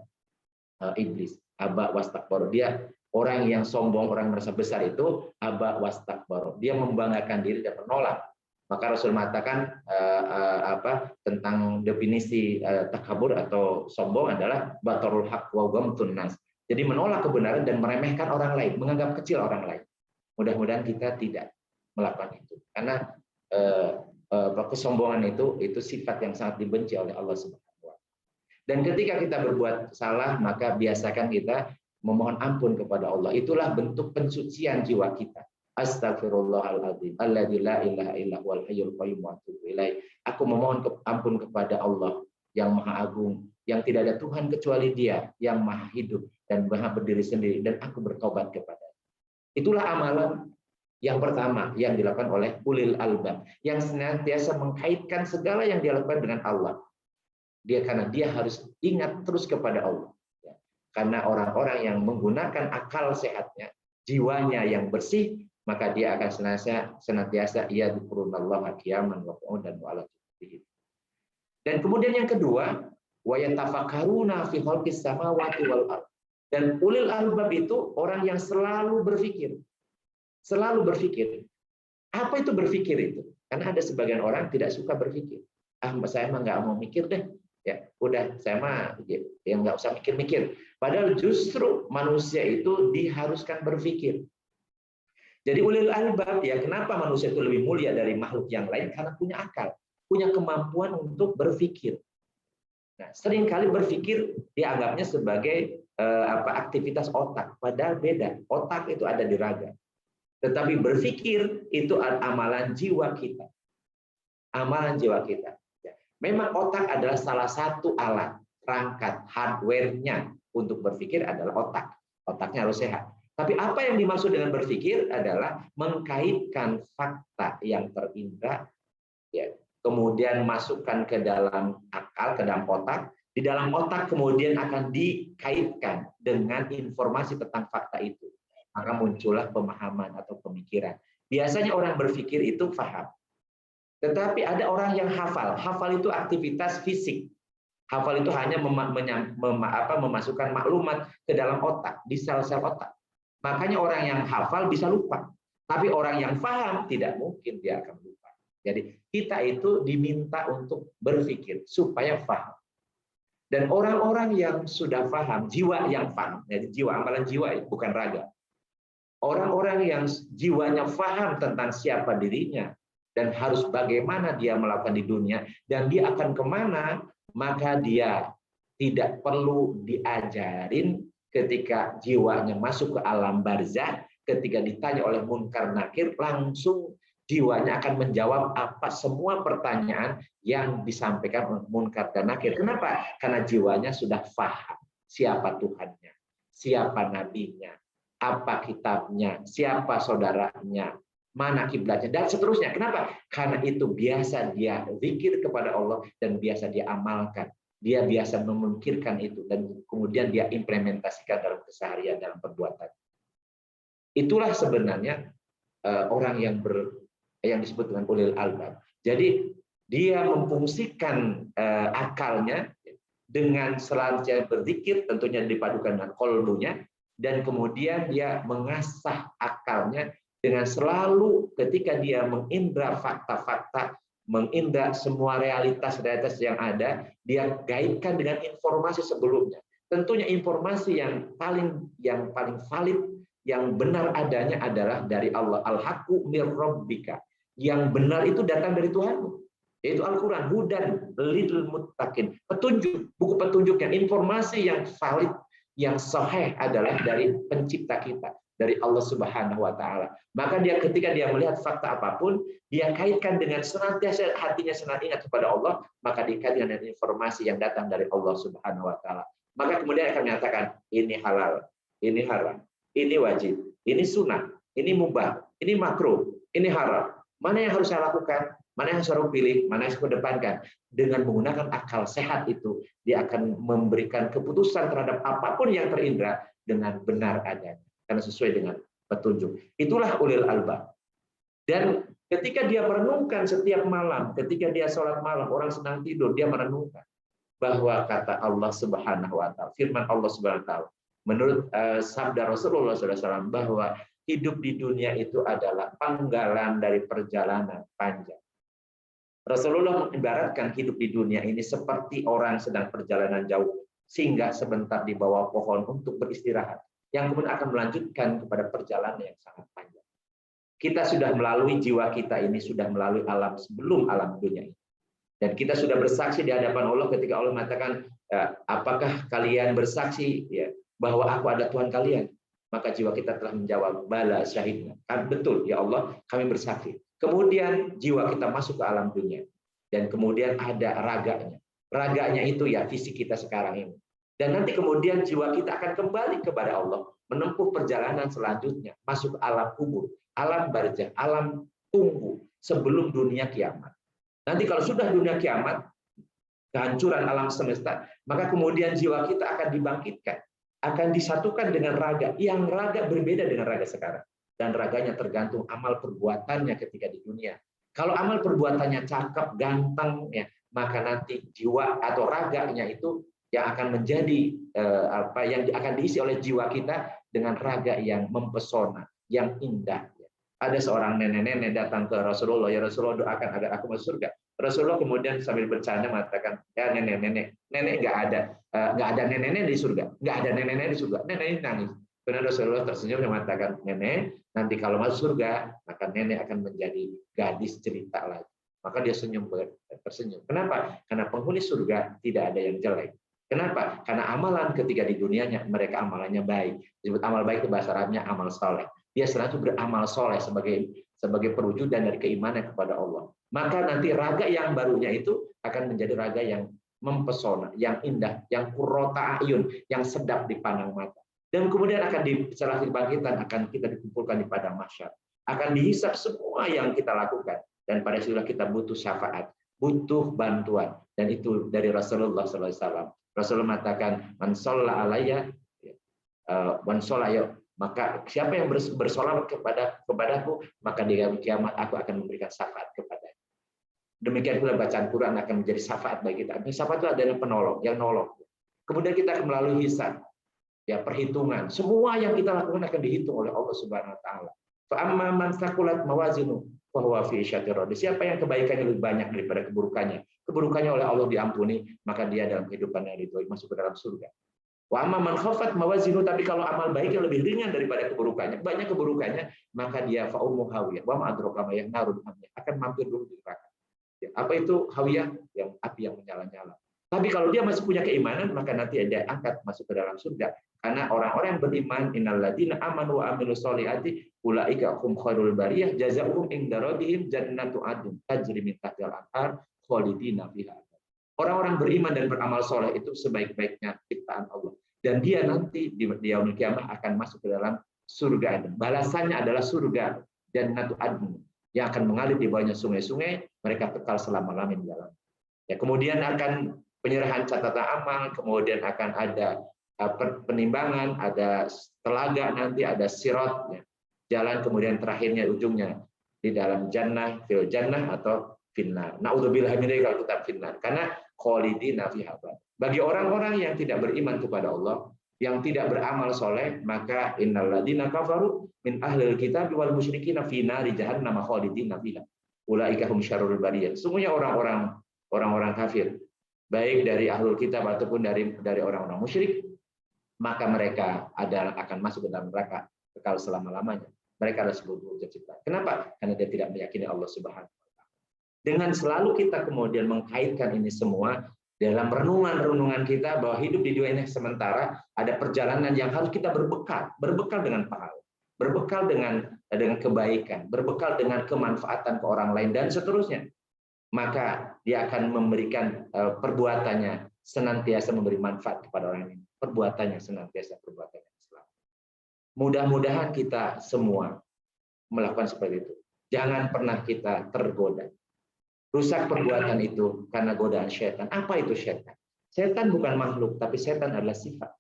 iblis. Aba wastakbar. Dia orang yang sombong, orang merasa besar itu aba wastakbar. Dia membanggakan diri dan menolak Maka Rasul mengatakan tentang definisi takabur atau sombong adalah batarul haq wa ghamtun nas. Jadi menolak kebenaran dan meremehkan orang lain, menganggap kecil orang lain. Mudah-mudahan kita tidak melakukan itu. Karena kesombongan itu sifat yang sangat dibenci oleh Allah Subhanahu wa taala. Dan ketika kita berbuat salah, maka biasakan kita memohon ampun kepada Allah. Itulah bentuk pensucian jiwa kita. Astagfirullahaladzim, alladzi la ilaha illa huwal hayyul qayyum wa atubu ilaih. Aku memohon ampun kepada Allah yang Maha Agung, yang tidak ada Tuhan kecuali Dia, yang Maha Hidup dan Maha berdiri sendiri, dan aku bertobat kepada. Itulah amalan yang pertama yang dilakukan oleh ulil albab, yang senantiasa mengkaitkan segala yang dia lakukan dengan Allah. Karena dia harus ingat terus kepada Allah. Karena orang-orang yang menggunakan akal sehatnya, jiwanya yang bersih, maka dia akan senantiasa ia dzikrullaha qiyaman wa qu'udan wa ala junubihim. Dan kemudian yang kedua, wa yatafakkaruna fi khalqis samawati wal ardh. Dan ulil albab itu orang yang selalu berpikir. Selalu berpikir. Apa itu berpikir itu? Karena ada sebagian orang tidak suka berpikir. Saya mah nggak mau mikir deh. Ya, udah saya mah yang nggak usah mikir-mikir. Padahal justru manusia itu diharuskan berpikir. Jadi ulil albab, ya, kenapa manusia itu lebih mulia dari makhluk yang lain? Karena punya akal, punya kemampuan untuk berpikir. Nah, seringkali berpikir dianggapnya sebagai aktivitas otak, padahal beda. Otak itu ada di raga. Tetapi berpikir itu amalan jiwa kita. Amalan jiwa kita. Memang otak adalah salah satu alat, perangkat, hardware-nya untuk berpikir adalah otak. Otaknya harus sehat. Tapi apa yang dimaksud dengan berpikir adalah mengkaitkan fakta yang terindra, ya, kemudian masukkan ke dalam akal, ke dalam otak. Di dalam otak kemudian akan dikaitkan dengan informasi tentang fakta itu. Maka muncullah pemahaman atau pemikiran. Biasanya orang berpikir itu paham. Tetapi ada orang yang hafal. Hafal itu aktivitas fisik. Hafal itu hanya memasukkan maklumat ke dalam otak, di sel-sel otak. Makanya orang yang hafal bisa lupa. Tapi orang yang paham tidak mungkin dia akan lupa. Jadi kita itu diminta untuk berpikir supaya paham. Dan orang-orang yang sudah paham, jiwa yang paham, jadi jiwa, amalan jiwa bukan raga. Orang-orang yang jiwanya paham tentang siapa dirinya dan harus bagaimana dia melakukan di dunia dan dia akan kemana, maka dia tidak perlu diajarin ketika jiwanya masuk ke alam barzah, ketika ditanya oleh munkar nakir, langsung jiwanya akan menjawab apa semua pertanyaan yang disampaikan oleh munkar dan nakir. Kenapa? Karena jiwanya sudah paham siapa Tuhannya, siapa nabinya, apa kitabnya, siapa saudaranya, mana kiblatnya, dan seterusnya. Kenapa? Karena itu biasa dia zikir kepada Allah dan biasa dia amalkan. Dia biasa memikirkan itu dan kemudian dia implementasikan dalam keseharian, dalam perbuatan. Itulah sebenarnya orang yang disebut dengan ulil albab. Jadi dia memfungsikan akalnya dengan selalu berzikir, tentunya dipadukan dengan qalbunya, dan kemudian dia mengasah akalnya dengan selalu ketika dia mengindra fakta-fakta, mengindra semua realitas-realitas yang ada, dia kaitkan dengan informasi sebelumnya. Tentunya informasi yang paling valid, yang benar adanya adalah dari Allah. Al-haqqu mir rabbika. Yang benar itu datang dari Tuhanmu. Yaitu Al-Quran. Hudan lil muttaqin. Petunjuk, buku petunjuk yang informasi yang valid, yang sahih adalah dari pencipta kita, dari Allah Subhanahu wa taala. Maka dia ketika dia melihat fakta apapun, dia kaitkan dengan senantiasa hatinya senantiasa ingat kepada Allah, maka dikaitkan dengan informasi yang datang dari Allah Subhanahu wa taala. Maka kemudian akan menyatakan ini halal, ini haram, ini wajib, ini sunnah, ini mubah, ini makruh, ini haram. Mana yang harus saya lakukan? Mana yang harus saya pilih? Mana yang harus saya kedepankan? Dengan menggunakan akal sehat itu, dia akan memberikan keputusan terhadap apapun yang terindra dengan benar adanya. Karena sesuai dengan petunjuk. Itulah ulil albab. Dan ketika dia merenungkan setiap malam, ketika dia sholat malam, orang sedang tidur, dia merenungkan bahwa kata Allah Subhanahu wa taala, firman Allah Subhanahu wa taala, menurut sabda Rasulullah SAW, bahwa hidup di dunia itu adalah penggalan dari perjalanan panjang. Rasulullah mengibaratkan hidup di dunia ini seperti orang sedang perjalanan jauh, singgah sebentar di bawah pohon untuk beristirahat, yang kemudian akan melanjutkan kepada perjalanan yang sangat panjang. Kita sudah melalui, jiwa kita ini sudah melalui alam sebelum alam dunia ini. Dan kita sudah bersaksi di hadapan Allah ketika Allah mengatakan, apakah kalian bersaksi ya bahwa aku ada Tuhan kalian? Maka jiwa kita telah menjawab, bala syahidna. Betul ya Allah, kami bersaksi. Kemudian jiwa kita masuk ke alam dunia. Dan kemudian ada raganya. Raganya itu ya fisik kita sekarang ini. Dan nanti kemudian jiwa kita akan kembali kepada Allah, menempuh perjalanan selanjutnya, masuk ke alam kubur, alam barzah, alam tunggu sebelum dunia kiamat. Nanti kalau sudah dunia kiamat, kehancuran alam semesta, maka kemudian jiwa kita akan dibangkitkan, akan disatukan dengan raga, yang raga berbeda dengan raga sekarang. Dan raganya tergantung amal perbuatannya ketika di dunia. Kalau amal perbuatannya cakep, ganteng, ya, maka nanti jiwa atau raganya itu yang akan menjadi yang akan diisi oleh jiwa kita dengan raga yang mempesona, yang indah. Ada seorang nenek-nenek datang ke Rasulullah, ya Rasulullah doakan agar aku masuk surga. Rasulullah kemudian sambil bercanda mengatakan, ya nenek nggak ada nenek-nenek di surga, nggak ada nenek-nenek di surga. Nenek ini nangis. Kemudian Rasulullah tersenyum dan mengatakan, nenek nanti kalau masuk surga maka nenek akan menjadi gadis cerita lagi. Maka dia tersenyum. Kenapa? Karena penghuni surga tidak ada yang jelek. Kenapa? Karena amalan ketika di dunianya mereka amalannya baik. Disebut amal baik itu bahasa Arabnya amal soleh. Dia selalu beramal soleh sebagai perwujudan dari keimanan kepada Allah. Maka nanti raga yang barunya itu akan menjadi raga yang mempesona, yang indah, yang qurrata ayun, yang sedap dipandang mata. Dan kemudian setelah kebangkitan akan kita dikumpulkan di padang mahsyar. Akan dihisap semua yang kita lakukan. Dan pada situlah kita butuh syafaat, butuh bantuan. Dan itu dari Rasulullah SAW. Rasulullah mengatakan, man sholla alayya, man sholla ya. Maka siapa yang bersolawat kepadaku, maka di hari kiamat aku akan memberikan syafaat kepadanya. Demikian pula bacaan Quran akan menjadi syafaat bagi kita. Syafaat itu adalah penolong, yang nolong. Kemudian kita akan melalui hisab, ya perhitungan. Semua yang kita lakukan akan dihitung oleh Allah Subhanahu Wa Taala. Fa amma man thaqulat mawazinu fa huwa fi syai'ir radiyah. Siapa yang kebaikannya lebih banyak daripada keburukannya oleh Allah diampuni, maka dia dalam kehidupan yang ridho masuk ke dalam surga. Wa amma man khafat mawazinu, tapi kalau amal baiknya lebih ringan daripada keburukannya, banyak keburukannya, maka dia fa ummu hawiyah wa ma adraka ma narun hamiyah, akan mampir dulu di neraka. Ya, apa itu hawiyah? Yang api yang menyala-nyala. Tapi kalau dia masih punya keimanan, maka nanti dia angkat masuk ke dalam surga. Karena orang-orang yang beriman, innalladzina amanu wa amilus sholihati ulaika hum khairul bariyah jazaohum inda rabbihim jannatu adn tajri min tahtiha al-anhar khalidina fiha. Orang-orang beriman dan beramal soleh itu sebaik-baiknya ciptaan Allah. Dan dia nanti di yaumul kiamah akan masuk ke dalam surga. Balasannya adalah surga Jannatu Adn yang akan mengalir di bawahnya sungai-sungai, mereka kekal selama-lamanya di dalam. Ya, kemudian akan penyerahan catatan amal, kemudian akan ada penimbangan, ada telaga nanti, ada sirat, ya. Jalan kemudian terakhirnya ujungnya di dalam jannah, fil jannah atau finnar. Naudzubillah min dzalik kalau kita finnar. Karena khalidina fiha. Bagi orang-orang yang tidak beriman kepada Allah, yang tidak beramal soleh, maka innalladzina kafaru min ahlil kitab wal musyrikina fi nari jahannam khalidina fiha. Ulaika hum syarrul bariyah. Semuanya orang-orang kafir, baik dari ahlul kitab ataupun dari orang-orang musyrik, maka mereka akan masuk ke dalam neraka kekal selama-lamanya. Mereka adalah sebuah ciptaan. Kenapa? Karena dia tidak meyakini Allah Subhanahu wa Ta'ala. Dengan selalu kita kemudian mengkaitkan ini semua dalam renungan-renungan kita bahwa hidup di dunia ini sementara, ada perjalanan yang harus kita berbekal dengan pahala, berbekal dengan kebaikan, berbekal dengan kemanfaatan ke orang lain dan seterusnya. Maka dia akan memberikan perbuatannya senantiasa memberi manfaat kepada orang lain. Perbuatannya senantiasa perbuatan yang Islam. Mudah-mudahan kita semua melakukan seperti itu. Jangan pernah kita tergoda. Rusak perbuatan itu karena godaan syaitan. Apa itu syaitan? Syaitan bukan makhluk, tapi syaitan adalah sifat.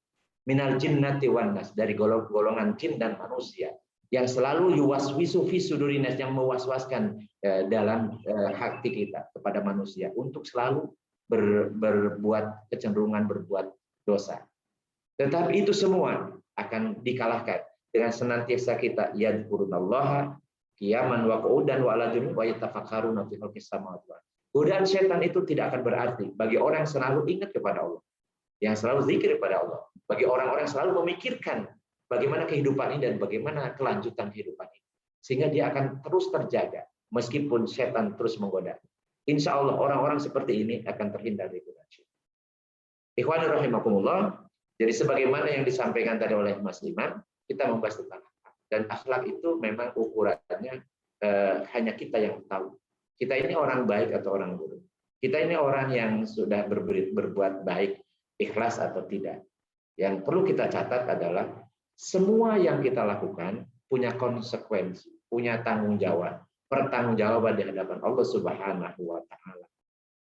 Minal jinnati wan nas, dari golongan jin dan manusia yang selalu yuwaswisu fi sudurinas, yang mewaswaskan dalam hati kita kepada manusia untuk selalu berbuat kecenderungan berbuat dosa. Tetapi itu semua akan dikalahkan dengan senantiasa kita yadkurunallaha qiyaman wa qu'udan wa ala junub wa yatafakkaruna fi khalqis samawati wal ardh. Godaan setan itu tidak akan berarti bagi orang yang selalu ingat kepada Allah, yang selalu zikir kepada Allah, bagi orang-orang yang selalu memikirkan bagaimana kehidupan ini dan bagaimana kelanjutan kehidupan ini. Sehingga dia akan terus terjaga meskipun setan terus menggoda. Insya Allah orang-orang seperti ini akan terhindar dari godaan setan. Ikhwanir rahimakumullah. Jadi sebagaimana yang disampaikan tadi oleh Mas Iman, kita membahas tentang akhlak. Dan akhlak itu memang ukurannya hanya kita yang tahu. Kita ini orang baik atau orang buruk. Kita ini orang yang sudah berbuat baik, ikhlas atau tidak. Yang perlu kita catat adalah semua yang kita lakukan punya konsekuensi, punya tanggung jawab, pertanggungjawaban di hadapan Allah Subhanahu wa taala.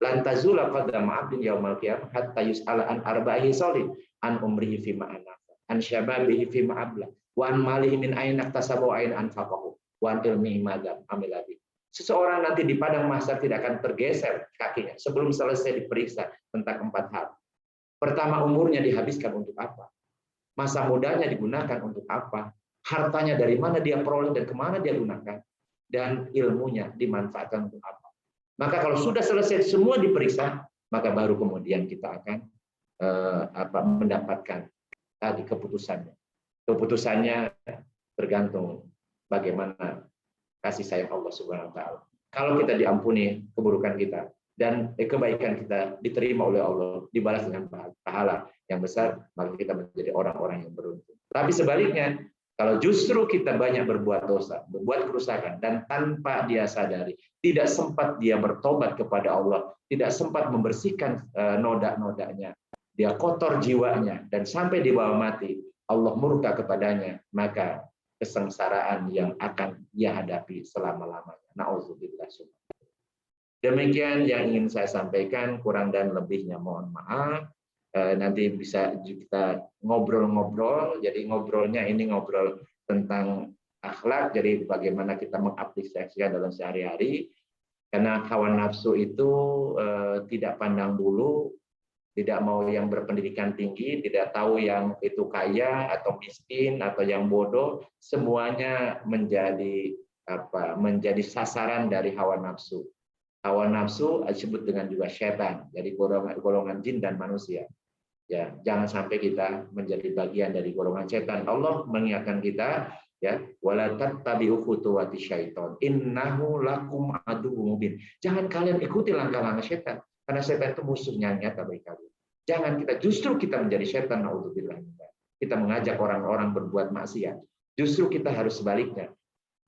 Lan tazula qadama 'abdin yaumal qiyamah hatta yus'ala an arba'i sholih an umrihi fi ma'anafa an syababihi fi ma'abla wa an malihi min aina iktasabu aina anfaqahu wa an ilmihi madza amila bihi. Seseorang nanti di padang mahsyar tidak akan tergeser kakinya sebelum selesai diperiksa tentang 4 hal. Pertama, umurnya dihabiskan untuk apa? Masa mudanya digunakan untuk apa? Hartanya dari mana dia peroleh dan kemana dia gunakan? Dan ilmunya dimanfaatkan untuk apa? Maka kalau sudah selesai semua diperiksa, maka baru kemudian kita akan mendapatkan tadi keputusannya. Keputusannya tergantung bagaimana kasih sayang Allah Subhanahu wa taala. Kalau kita diampuni keburukan kita dan kebaikan kita diterima oleh Allah, dibalas dengan pahala yang besar, maka kita menjadi orang-orang yang beruntung. Tapi sebaliknya, kalau justru kita banyak berbuat dosa, berbuat kerusakan, dan tanpa dia sadari, tidak sempat dia bertobat kepada Allah, tidak sempat membersihkan noda-nodanya, dia kotor jiwanya, dan sampai di bawah mati, Allah murka kepadanya, maka kesengsaraan yang akan dia hadapi selama-lamanya. Na'udzubillah. Demikian yang ingin saya sampaikan, kurang dan lebihnya mohon maaf. Nanti bisa kita ngobrol-ngobrol. Jadi ngobrolnya ini ngobrol tentang akhlak, jadi bagaimana kita mengaplikasikan dalam sehari-hari. Karena hawa nafsu itu tidak pandang bulu, tidak mau yang berpendidikan tinggi, tidak tahu yang itu kaya atau miskin atau yang bodoh, semuanya menjadi sasaran dari hawa nafsu. Hawa nafsu disebut dengan juga setan, dari golongan jin dan manusia. Ya, jangan sampai kita menjadi bagian dari golongan setan. Allah mengingatkan kita, ya, wala tattabi'u khutuwati syaiton innahu lakum aduwwum mubin. Jangan kalian ikuti langkah-langkah setan, karena setan itu musuhnya nyata bagi kalian. Jangan justru kita menjadi setan, naudzubillah. Kita mengajak orang-orang berbuat maksiat. Justru kita harus sebaliknya.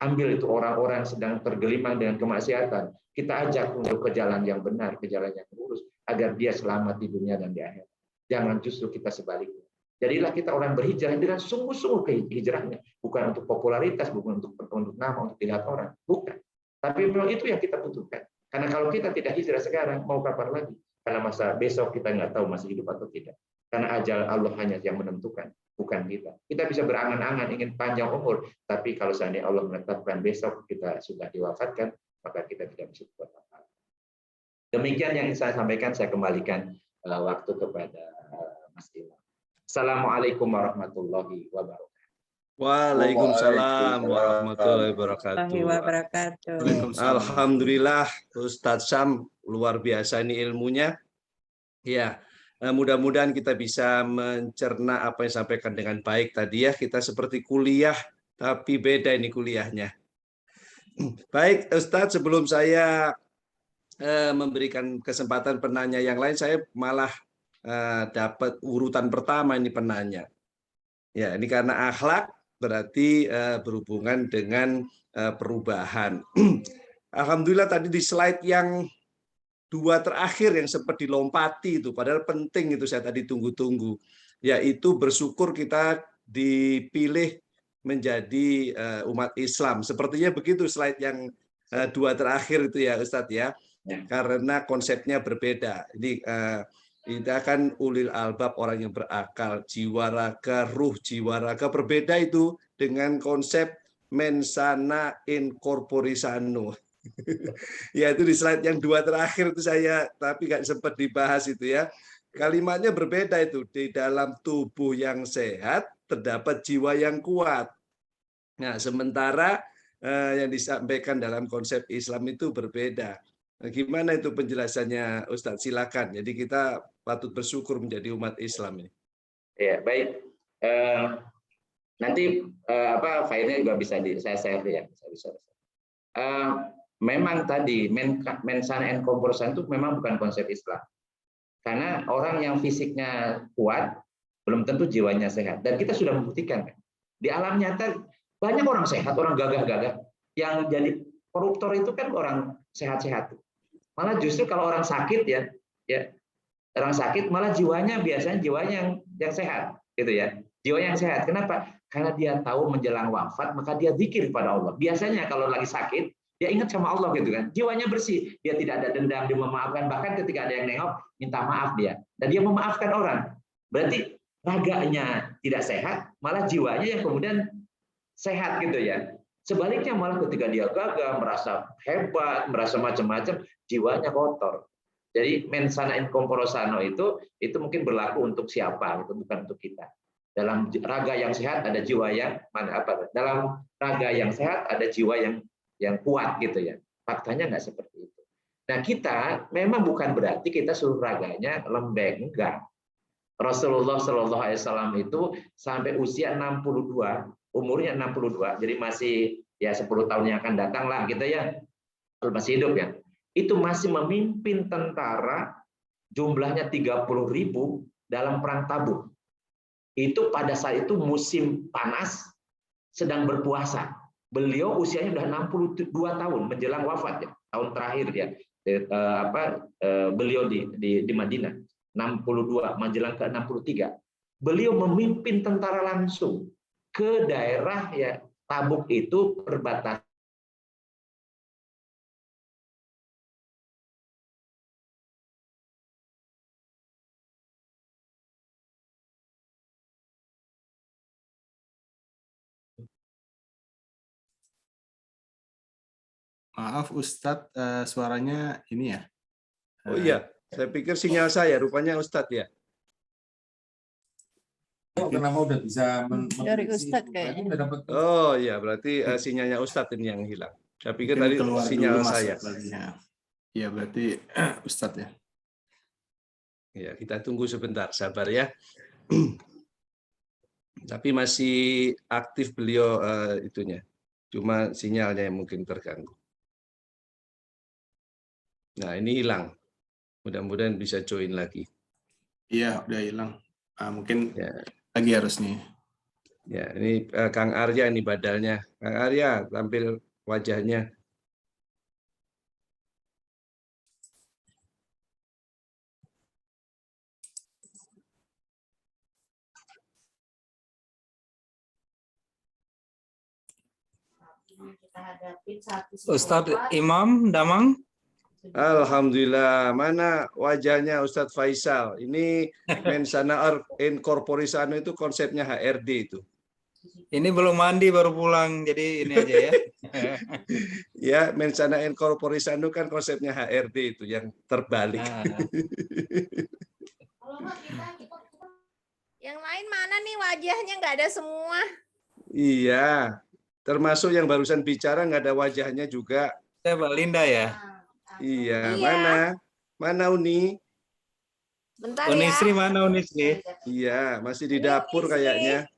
Ambil itu orang-orang sedang tergelimang dengan kemaksiatan, kita ajak untuk ke jalan yang benar, ke jalan yang lurus, agar dia selamat di dunia dan di akhirat. Jangan justru kita sebaliknya. Jadilah kita orang berhijrah dengan sungguh-sungguh ke hijrahnya, bukan untuk popularitas, bukan untuk nama, untuk dilihat orang, bukan. Tapi memang itu yang kita butuhkan. Karena kalau kita tidak hijrah sekarang, mau kapan lagi? Karena masa besok kita nggak tahu masih hidup atau tidak. Karena ajal Allah hanya yang menentukan, bukan kita. Kita bisa berangan-angan ingin panjang umur, tapi kalau seandainya Allah menetapkan besok kita sudah diwafatkan, maka kita tidak bisa berbuat apa-apa. Demikian yang saya sampaikan, saya kembalikan waktu kepada Mas Imam. Assalamualaikum warahmatullahi wabarakatuh. Waalaikumsalam warahmatullahi wabarakatuh. Alhamdulillah, Ustadz Syam luar biasa ini ilmunya. Ya, mudah-mudahan kita bisa mencerna apa yang disampaikan dengan baik tadi ya. Kita seperti kuliah, tapi beda ini kuliahnya. Baik, Ustadz, sebelum saya memberikan kesempatan penanya yang lain, saya malah dapat urutan pertama ini penanya. Ya, ini karena akhlak berarti berhubungan dengan perubahan. Alhamdulillah tadi di slide yang 2 terakhir yang sempat dilompati itu, padahal penting itu saya tadi tunggu-tunggu, yaitu bersyukur kita dipilih menjadi umat Islam. Sepertinya begitu slide yang 2 terakhir itu ya Ustadz ya. Karena konsepnya berbeda. Ini kita kan ulil albab, orang yang berakal, jiwa raga, ruh jiwa raga, berbeda itu dengan konsep mensana in corpore sano. Ya itu di slide yang 2 terakhir itu saya, tapi nggak sempat dibahas itu ya. Kalimatnya berbeda itu, di dalam tubuh yang sehat terdapat jiwa yang kuat. Nah, sementara yang disampaikan dalam konsep Islam itu berbeda. Nah, gimana itu penjelasannya Ustadz? Silakan. Jadi kita patut bersyukur menjadi umat Islam ini. Ya, baik. Nanti filenya juga bisa saya share ya. Memang tadi mensana and corporation itu memang bukan konsep Islam. Karena orang yang fisiknya kuat belum tentu jiwanya sehat. Dan kita sudah membuktikan di alam nyata banyak orang sehat, orang gagah-gagah. Yang jadi koruptor itu kan orang sehat-sehat. Malah justru kalau orang sakit ya orang sakit malah jiwanya biasanya jiwanya yang sehat, gitu ya. Jiwa yang sehat. Kenapa? Karena dia tahu menjelang wafat maka dia zikir pada Allah. Biasanya kalau lagi sakit dia ingat sama Allah gitu kan. Jiwanya bersih, dia tidak ada dendam, dia memaafkan. Bahkan ketika ada yang nengok minta maaf dia. Dan dia memaafkan orang. Berarti raganya tidak sehat, malah jiwanya yang kemudian sehat gitu ya. Sebaliknya malah ketika dia gagah, merasa hebat, merasa macam-macam, jiwanya kotor. Jadi mensana in corpore sano itu mungkin berlaku untuk siapa, itu bukan untuk kita. Dalam raga yang sehat ada jiwa yang dalam raga yang sehat ada jiwa yang kuat gitu ya. Faktanya nggak seperti itu. Nah kita memang bukan berarti kita suruh raganya lembek, enggak. Rasulullah Shallallahu Alaihi Wasallam itu sampai usia 62, umurnya 62, jadi masih ya 10 tahun yang akan datang lah gitu ya, kalau masih hidup ya, itu masih memimpin tentara jumlahnya 30.000 dalam perang Tabuk. Itu pada saat itu musim panas, sedang berpuasa. Beliau usianya sudah 62 tahun menjelang wafat ya, tahun terakhir ya, beliau di Madinah. 62 menjelang ke 63. Beliau memimpin tentara langsung ke daerah ya Tabuk itu perbatasan Maaf Ustadz, suaranya ini ya. Oh iya, saya pikir sinyal saya, rupanya Ustadz ya. Kenapa udah bisa dari Ustadz kayaknya. Oh iya, berarti sinyalnya Ustadz ini yang hilang. Saya pikir tadi sinyal saya. Iya, berarti Ustadz ya. Ya, kita tunggu sebentar, sabar ya. Tapi masih aktif beliau itunya. Cuma sinyalnya yang mungkin terganggu. Nah, ini hilang. Mudah-mudahan bisa join lagi. Iya, udah hilang. Mungkin ya. Lagi harus nih. Ya, ini Kang Arya ini badalnya. Kang Arya tampil wajahnya. Ustadz Imam Damang. Alhamdulillah. Mana wajahnya Ustadz Faisal? Ini mensana in corpore sano itu konsepnya HRD itu. Ini belum mandi baru pulang, jadi ini aja ya. Ya, mensana in corpore sano kan konsepnya HRD itu yang terbalik. Yang lain mana nih wajahnya nggak ada semua? Iya, termasuk yang barusan bicara nggak ada wajahnya juga. Saya Mbak Linda ya. Iya, mana Uni? Bentar Unisri ya. mana Unisri? Iya, masih di dapur kayaknya.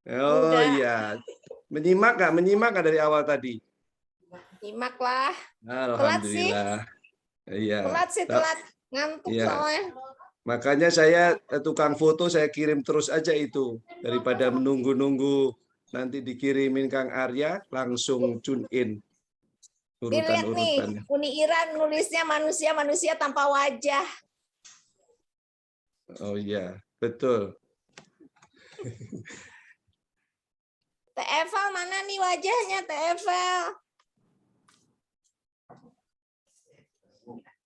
Oh iya, menyimak nggak dari awal tadi? Nyimak lah. Alhamdulillah. Iya. Telat ngantuk soalnya. Makanya saya tukang foto saya kirim terus aja itu daripada menunggu-nunggu nanti dikirimin Kang Arya langsung tune in. Dilihat nih, Uni Iran nulisnya manusia tanpa wajah. Oh iya, betul. Teh Eval mana nih wajahnya Teh Eval?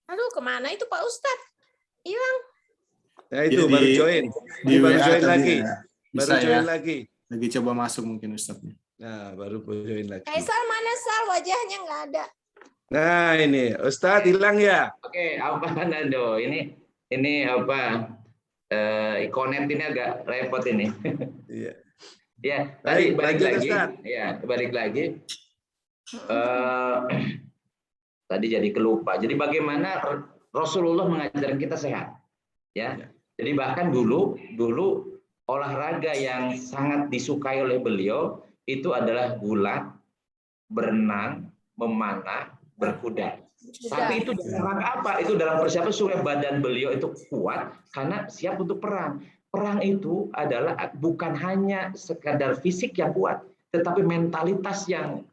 Aduh, kemana itu Pak Ustadz? Hilang. Nah itu baru join. Baru join lagi. Baru join lagi. Lagi coba masuk mungkin Ustadz. Nah, baru join lagi. Sal mana Sal? Wajahnya nggak ada. Nah, ini Ustadz hilang ya? Oke, apa Nando? Ini apa? Ikonet ini agak repot ini. Iya. Ya, tadi balik lagi. Ustaz. Ya, balik lagi. Tadi jadi kelupa. Jadi bagaimana Rasulullah mengajarkan kita sehat, ya. Jadi bahkan dulu olahraga yang sangat disukai oleh beliau itu adalah gulat, berenang, memanah, berkuda. Tapi itu dalam rangka apa? Itu dalam persiapan supaya badan beliau itu kuat karena siap untuk perang. Perang itu adalah bukan hanya sekadar fisik yang kuat, tetapi mentalitas yang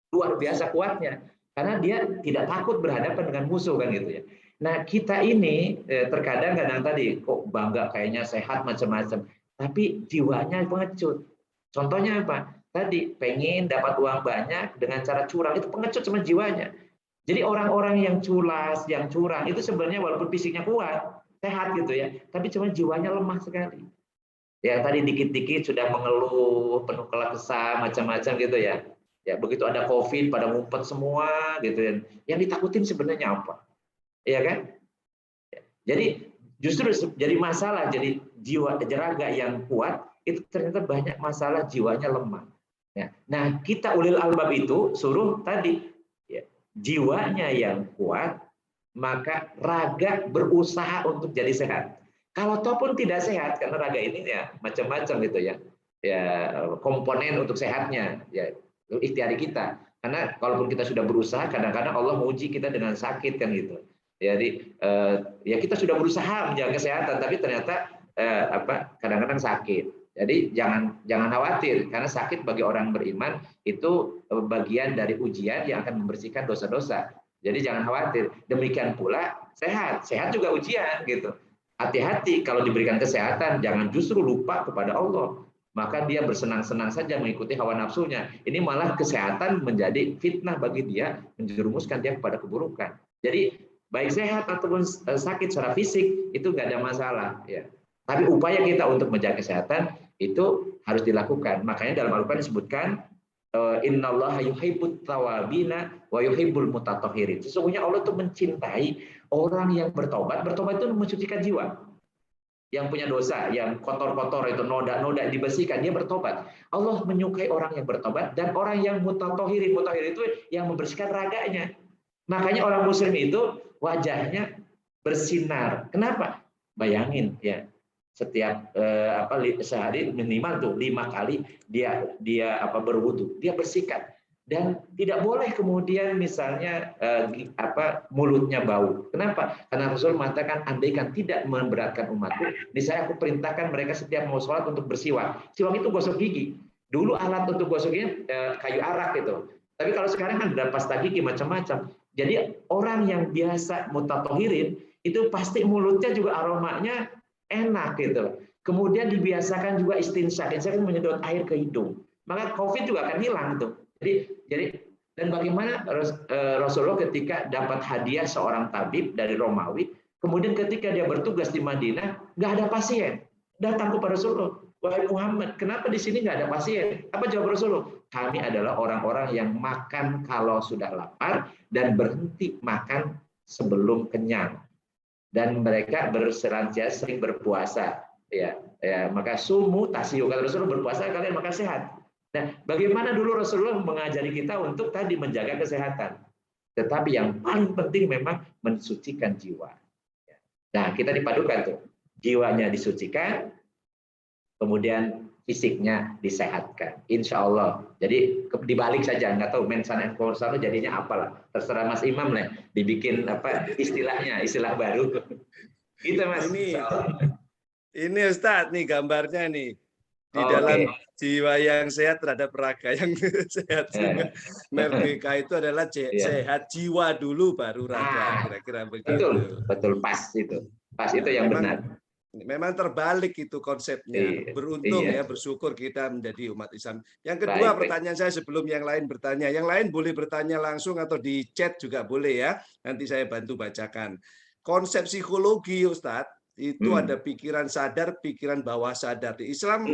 luar biasa kuatnya. Karena dia tidak takut berhadapan dengan musuh kan gitu ya. Nah kita ini terkadang tadi kok bangga kayaknya sehat macam-macam, tapi jiwanya pengecut. Contohnya apa? Tadi pengen dapat uang banyak dengan cara curang, itu pengecut sama jiwanya. Jadi orang-orang yang culas, yang curang itu sebenarnya walaupun fisiknya kuat, sehat gitu ya, tapi cuma jiwanya lemah sekali. Ya tadi dikit-dikit sudah mengeluh, penuh keluh kesah macam-macam gitu ya. Ya begitu ada COVID pada ngumpet semua gitu ya. Yang ditakutin sebenarnya apa? Iya kan? Jadi justru jadi masalah, jadi jiwa raga yang kuat itu ternyata banyak masalah jiwanya lemah. Nah kita ulil albab itu suruh tadi ya, jiwanya yang kuat, maka raga berusaha untuk jadi sehat. Kalau ataupun tidak sehat, karena raga ini ya macam-macam gitu ya, ya komponen untuk sehatnya ya ikhtiar kita. Karena kalaupun kita sudah berusaha, kadang-kadang Allah menguji kita dengan sakit kan gitu. Jadi ya kita sudah berusaha menjaga kesehatan, tapi ternyata kadang-kadang sakit. Jadi jangan khawatir, karena sakit bagi orang beriman itu bagian dari ujian yang akan membersihkan dosa-dosa. Jadi jangan khawatir. Demikian pula sehat juga ujian gitu. Hati-hati kalau diberikan kesehatan, jangan justru lupa kepada Allah. Maka dia bersenang-senang saja mengikuti hawa nafsunya. Ini malah kesehatan menjadi fitnah bagi dia, menjerumuskan dia kepada keburukan. Jadi baik sehat ataupun sakit secara fisik itu nggak ada masalah. Ya. Tapi upaya kita untuk menjaga kesehatan itu harus dilakukan. Makanya dalam Al-Quran disebutkan innallaha yuhibbut tawabina wa yuhibbul mutatahhirin. Sesungguhnya Allah itu mencintai orang yang bertobat. Bertobat itu mensucikan jiwa. Yang punya dosa, yang kotor-kotor itu noda-noda dibersihkan, dia bertobat. Allah menyukai orang yang bertobat dan orang yang mutatahhirin. Mutahhir itu yang membersihkan raganya. Makanya orang muslim itu wajahnya bersinar. Kenapa? Bayangin ya. Setiap sehari minimal tuh 5 kali dia berwudu, dia bersihkan. Dan tidak boleh kemudian misalnya mulutnya bau. Kenapa? Karena Rasul mengatakan andaikan tidak memberatkan umatku, niscaya aku perintahkan mereka setiap mau sholat untuk bersiwak. Siwak itu gosok gigi. Dulu alat untuk gosoknya kayu arak gitu. Tapi kalau sekarang kan ada pasta gigi macam-macam. Jadi orang yang biasa mutatahhirin itu pasti mulutnya juga aromanya enak gitu. Kemudian dibiasakan juga istinsak. Istinsak itu menyedot air ke hidung. Maka COVID juga akan hilang tuh. Jadi dan bagaimana Rasulullah ketika dapat hadiah seorang tabib dari Romawi, kemudian ketika dia bertugas di Madinah, nggak ada pasien. Datang kepada Rasulullah, wahai Muhammad, kenapa di sini nggak ada pasien? Apa jawab Rasulullah? Kami adalah orang-orang yang makan kalau sudah lapar dan berhenti makan sebelum kenyang. Dan mereka bersenantiasa sering berpuasa. Ya, maka sumu tasiyu, kata Rasulullah, berpuasa kalian maka sehat. Nah, bagaimana dulu Rasulullah mengajari kita untuk tadi menjaga kesehatan. Tetapi yang paling penting memang mensucikan jiwa. Nah, kita dipadukan tuh. Jiwanya disucikan, kemudian fisiknya disehatkan. Insya Allah. Jadi dibalik saja, nggak tahu mensan and korsal jadinya apalah. Terserah Mas Imam lah, dibikin istilahnya, istilah baru. Gitu Mas. Ini Ustadz nih gambarnya nih. Di dalam jiwa yang sehat terhadap raga yang sehat juga. Merdeka itu adalah sehat jiwa dulu baru raga, kira-kira begitu. Betul pas itu. Pas itu yang benar. Memang terbalik itu konsepnya. Beruntung ya, bersyukur kita menjadi umat Islam. Yang kedua, pertanyaan saya sebelum yang lain bertanya. Yang lain boleh bertanya langsung atau di chat juga boleh ya. Nanti saya bantu bacakan. Konsep psikologi Ustadz, itu ada pikiran sadar, pikiran bawah sadar. Di Islam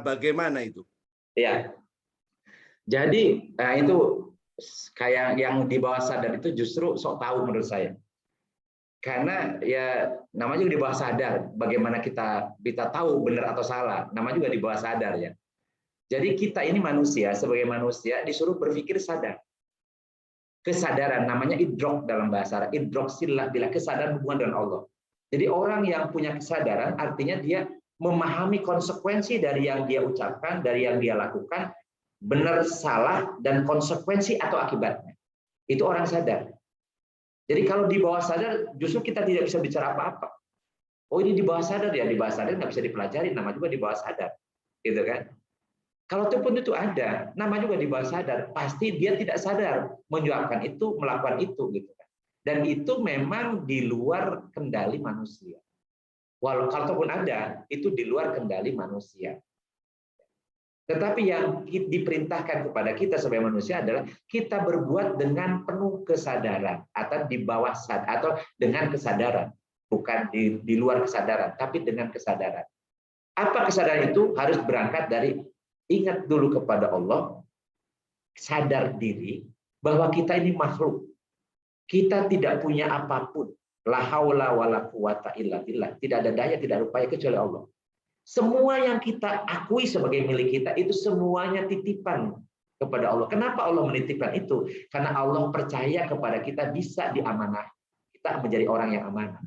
bagaimana itu? Ya. Jadi itu kayak yang di bawah sadar itu justru sok tahu menurut saya. Karena ya namanya juga di bawah sadar. Bagaimana kita tahu benar atau salah? Nama juga di bawah sadar ya. Jadi kita ini manusia, sebagai manusia disuruh berpikir sadar. kesadaran, namanya idrok dalam bahasa Arab. Idrok silah bila kesadaran hubungan dengan Allah. Jadi orang yang punya kesadaran artinya dia memahami konsekuensi dari yang dia ucapkan, dari yang dia lakukan, benar, salah, dan konsekuensi atau akibatnya. Itu orang sadar. Jadi kalau di bawah sadar, justru kita tidak bisa bicara apa-apa. Oh ini di bawah sadar ya, di bawah sadar nggak bisa dipelajari, nama juga di bawah sadar, gitu kan? Kalau pun itu ada, nama juga di bawah sadar, pasti dia tidak sadar menyuapkan itu, melakukan itu, gitu kan? Dan itu memang di luar kendali manusia. Kalaupun ada, itu di luar kendali manusia. Tetapi yang diperintahkan kepada kita sebagai manusia adalah kita berbuat dengan penuh kesadaran atau di bawah sadar atau dengan kesadaran, bukan di luar kesadaran, tapi dengan kesadaran. Apa kesadaran itu? Harus berangkat dari ingat dulu kepada Allah, sadar diri bahwa kita ini makhluk. Kita tidak punya apapun. La haula wala quwata illa billah. Tidak ada daya, tidak ada upaya kecuali Allah. Semua yang kita akui sebagai milik kita itu semuanya titipan kepada Allah. Kenapa Allah menitipkan itu? Karena Allah percaya kepada kita bisa diamanah. Kita menjadi orang yang amanah.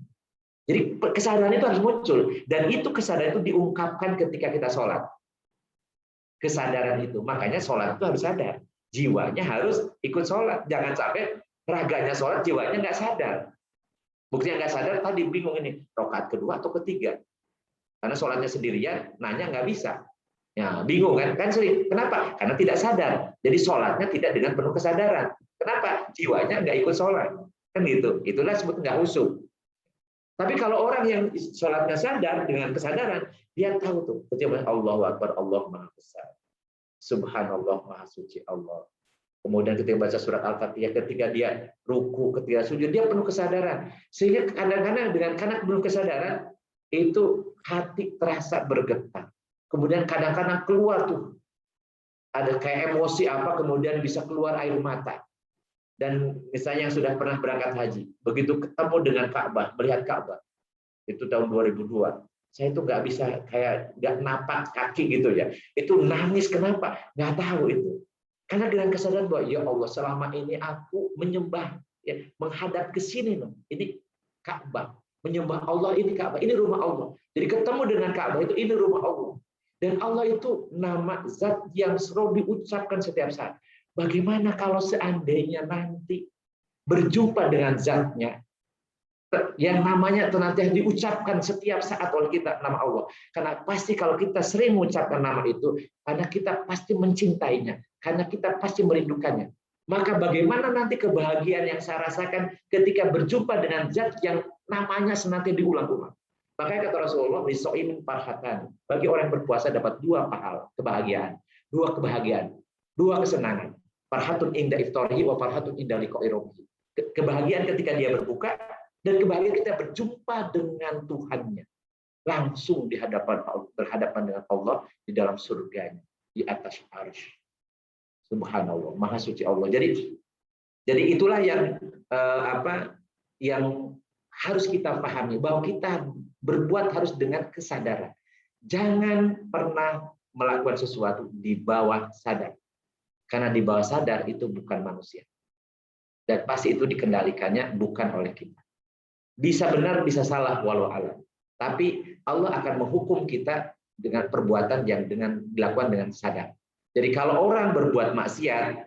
Jadi kesadaran itu harus muncul. Dan itu kesadaran itu diungkapkan ketika kita sholat. Kesadaran itu. Makanya sholat itu harus sadar. Jiwanya harus ikut sholat. Jangan sampai raganya sholat, jiwanya nggak sadar. Buktinya nggak sadar, tadi bingung ini. Rakaat kedua atau ketiga. Karena sholatnya sendirian, nanya nggak bisa. Ya, bingung kan? Kan sering. Kenapa? Karena tidak sadar. Jadi sholatnya tidak dengan penuh kesadaran. Kenapa? Jiwanya nggak ikut sholat. Kan gitu. Itulah sebut nggak khusyuk. Tapi kalau orang yang sholatnya sadar dengan kesadaran, dia tahu tuh. Ketika Allahu Akbar, Allah Maha Besar. Subhanallah, Maha Suci Allah. Kemudian ketika baca surat Al-Fatihah, ketika dia ruku, ketika sujud, dia penuh kesadaran. Sehingga kadang-kadang karena penuh kesadaran, itu hati terasa bergetar. Kemudian kadang-kadang keluar tuh ada kayak emosi apa, kemudian bisa keluar air mata. Dan misalnya yang sudah pernah berangkat haji, begitu ketemu dengan Ka'bah, melihat Ka'bah, itu tahun 2002, saya itu nggak bisa kayak nggak napak kaki gitu ya. Itu nangis, kenapa? Nggak tahu itu. Karena dengan kesadaran bahwa ya Allah, selama ini aku menyembah, ya, menghadap ke sini, ini Ka'bah. Menyembah Allah, ini Ka'bah, ini rumah Allah. Jadi ketemu dengan Ka'bah itu, ini rumah Allah. Dan Allah itu nama zat yang selalu diucapkan setiap saat. Bagaimana kalau seandainya nanti berjumpa dengan zatnya, yang namanya nanti diucapkan setiap saat oleh kita, nama Allah. Karena pasti kalau kita sering mengucapkan nama itu, karena kita pasti mencintainya, karena kita pasti merindukannya. Maka bagaimana nanti kebahagiaan yang saya rasakan ketika berjumpa dengan zat yang namanya senantiasa diulang-ulang. Makanya kata Rasulullah, lisoimin farhatan. Bagi orang yang berpuasa dapat dua pahala, kebahagiaan, dua kesenangan. Farhatun inda iftarihi wa farhatun inda liqa'i rabbih. Kebahagiaan ketika dia berbuka dan kebahagiaan kita berjumpa dengan Tuhannya. Langsung berhadapan dengan Allah di dalam surganya, di atas arsy. Subhanallah, Maha Suci Allah. Jadi itulah yang yang harus kita pahami, bahwa kita berbuat harus dengan kesadaran. Jangan pernah melakukan sesuatu di bawah sadar. Karena di bawah sadar itu bukan manusia. Dan pasti itu dikendalikannya bukan oleh kita. Bisa benar, bisa salah, walau alam. Tapi Allah akan menghukum kita dengan perbuatan yang dilakukan dengan sadar. Jadi kalau orang berbuat maksiat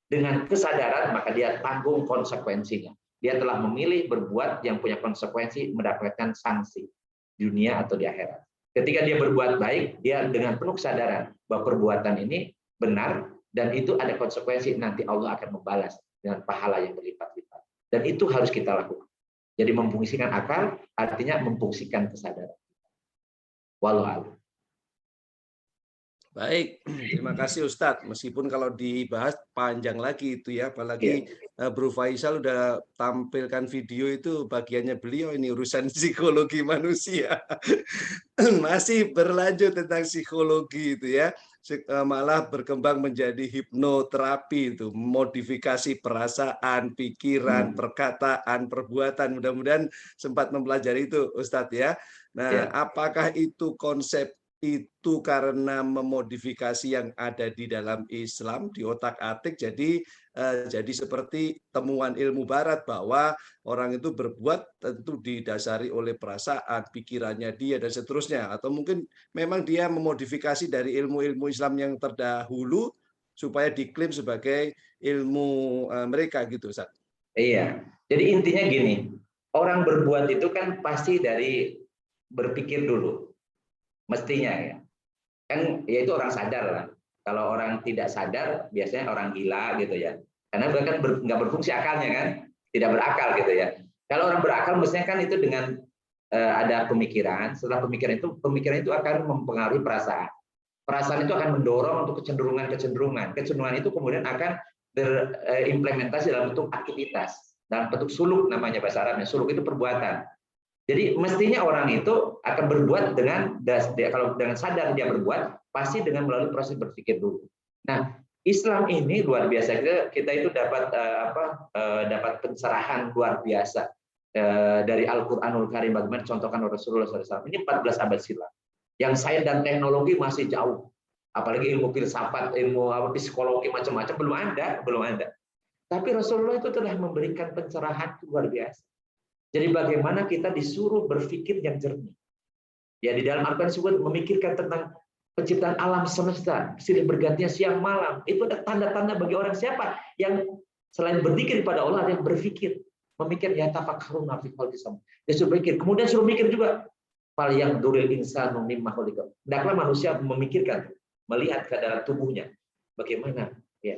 dengan kesadaran, maka dia tanggung konsekuensinya. Dia telah memilih berbuat yang punya konsekuensi, mendapatkan sanksi di dunia atau di akhirat. Ketika dia berbuat baik, dia dengan penuh kesadaran bahwa perbuatan ini benar dan itu ada konsekuensi, nanti Allah akan membalas dengan pahala yang berlipat-lipat. Dan itu harus kita lakukan. Jadi memfungsikan akal artinya memfungsikan kesadaran. Wallahu a'lam. Baik, terima kasih Ustadz. Meskipun kalau dibahas panjang lagi itu ya, apalagi Bro Faisal udah tampilkan video itu bagiannya beliau, ini urusan psikologi manusia. Masih berlanjut tentang psikologi itu ya, malah berkembang menjadi hipnoterapi itu, modifikasi perasaan, pikiran, perkataan, perbuatan. Mudah-mudahan sempat mempelajari itu Ustadz ya. Nah, apakah itu konsep itu karena memodifikasi yang ada di dalam Islam, di otak-atik, jadi seperti temuan ilmu barat bahwa orang itu berbuat tentu didasari oleh perasaan, pikirannya dia dan seterusnya, atau mungkin memang dia memodifikasi dari ilmu-ilmu Islam yang terdahulu supaya diklaim sebagai ilmu mereka gitu, Ustaz. Iya. Jadi intinya gini, orang berbuat itu kan pasti dari berpikir dulu. Mestinya ya. Kan ya itu orang sadar lah. Kalau orang tidak sadar biasanya orang gila gitu ya. Karena bahkan nggak berfungsi akalnya kan, tidak berakal gitu ya. Kalau orang berakal mestinya kan itu dengan ada pemikiran. Setelah pemikiran itu akan mempengaruhi perasaan. Perasaan itu akan mendorong untuk kecenderungan. Kecenderungan itu kemudian akan berimplementasi dalam bentuk aktivitas, dalam bentuk suluk namanya bahasa Arabnya. Suluk itu perbuatan. Jadi mestinya orang itu akan berbuat kalau dengan sadar dia berbuat, pasti dengan melalui proses berpikir dulu. Nah, Islam ini luar biasa. Kita itu dapat dapat pencerahan luar biasa dari Al-Qur'anul Karim, bagaimana contohkan Rasulullah SAW. Ini 14 abad silam. Yang sains dan teknologi masih jauh. Apalagi ilmu filsafat, ilmu psikologi macam-macam belum ada. Tapi Rasulullah itu telah memberikan pencerahan luar biasa. Jadi bagaimana kita disuruh berpikir yang jernih. Ya di dalam Al-Quran disebut memikirkan tentang penciptaan alam semesta, silih bergantinya siang malam. Itu ada tanda-tanda bagi orang siapa yang selain berzikir kepada Allah, ada yang berpikir, memikir ya tafakkaruna fi khalqis samawati. Dia suruh berpikir, kemudian suruh mikir juga fal yang duril insanu mimma khuliqa. Hendaklah manusia memikirkan, melihat ke dalam tubuhnya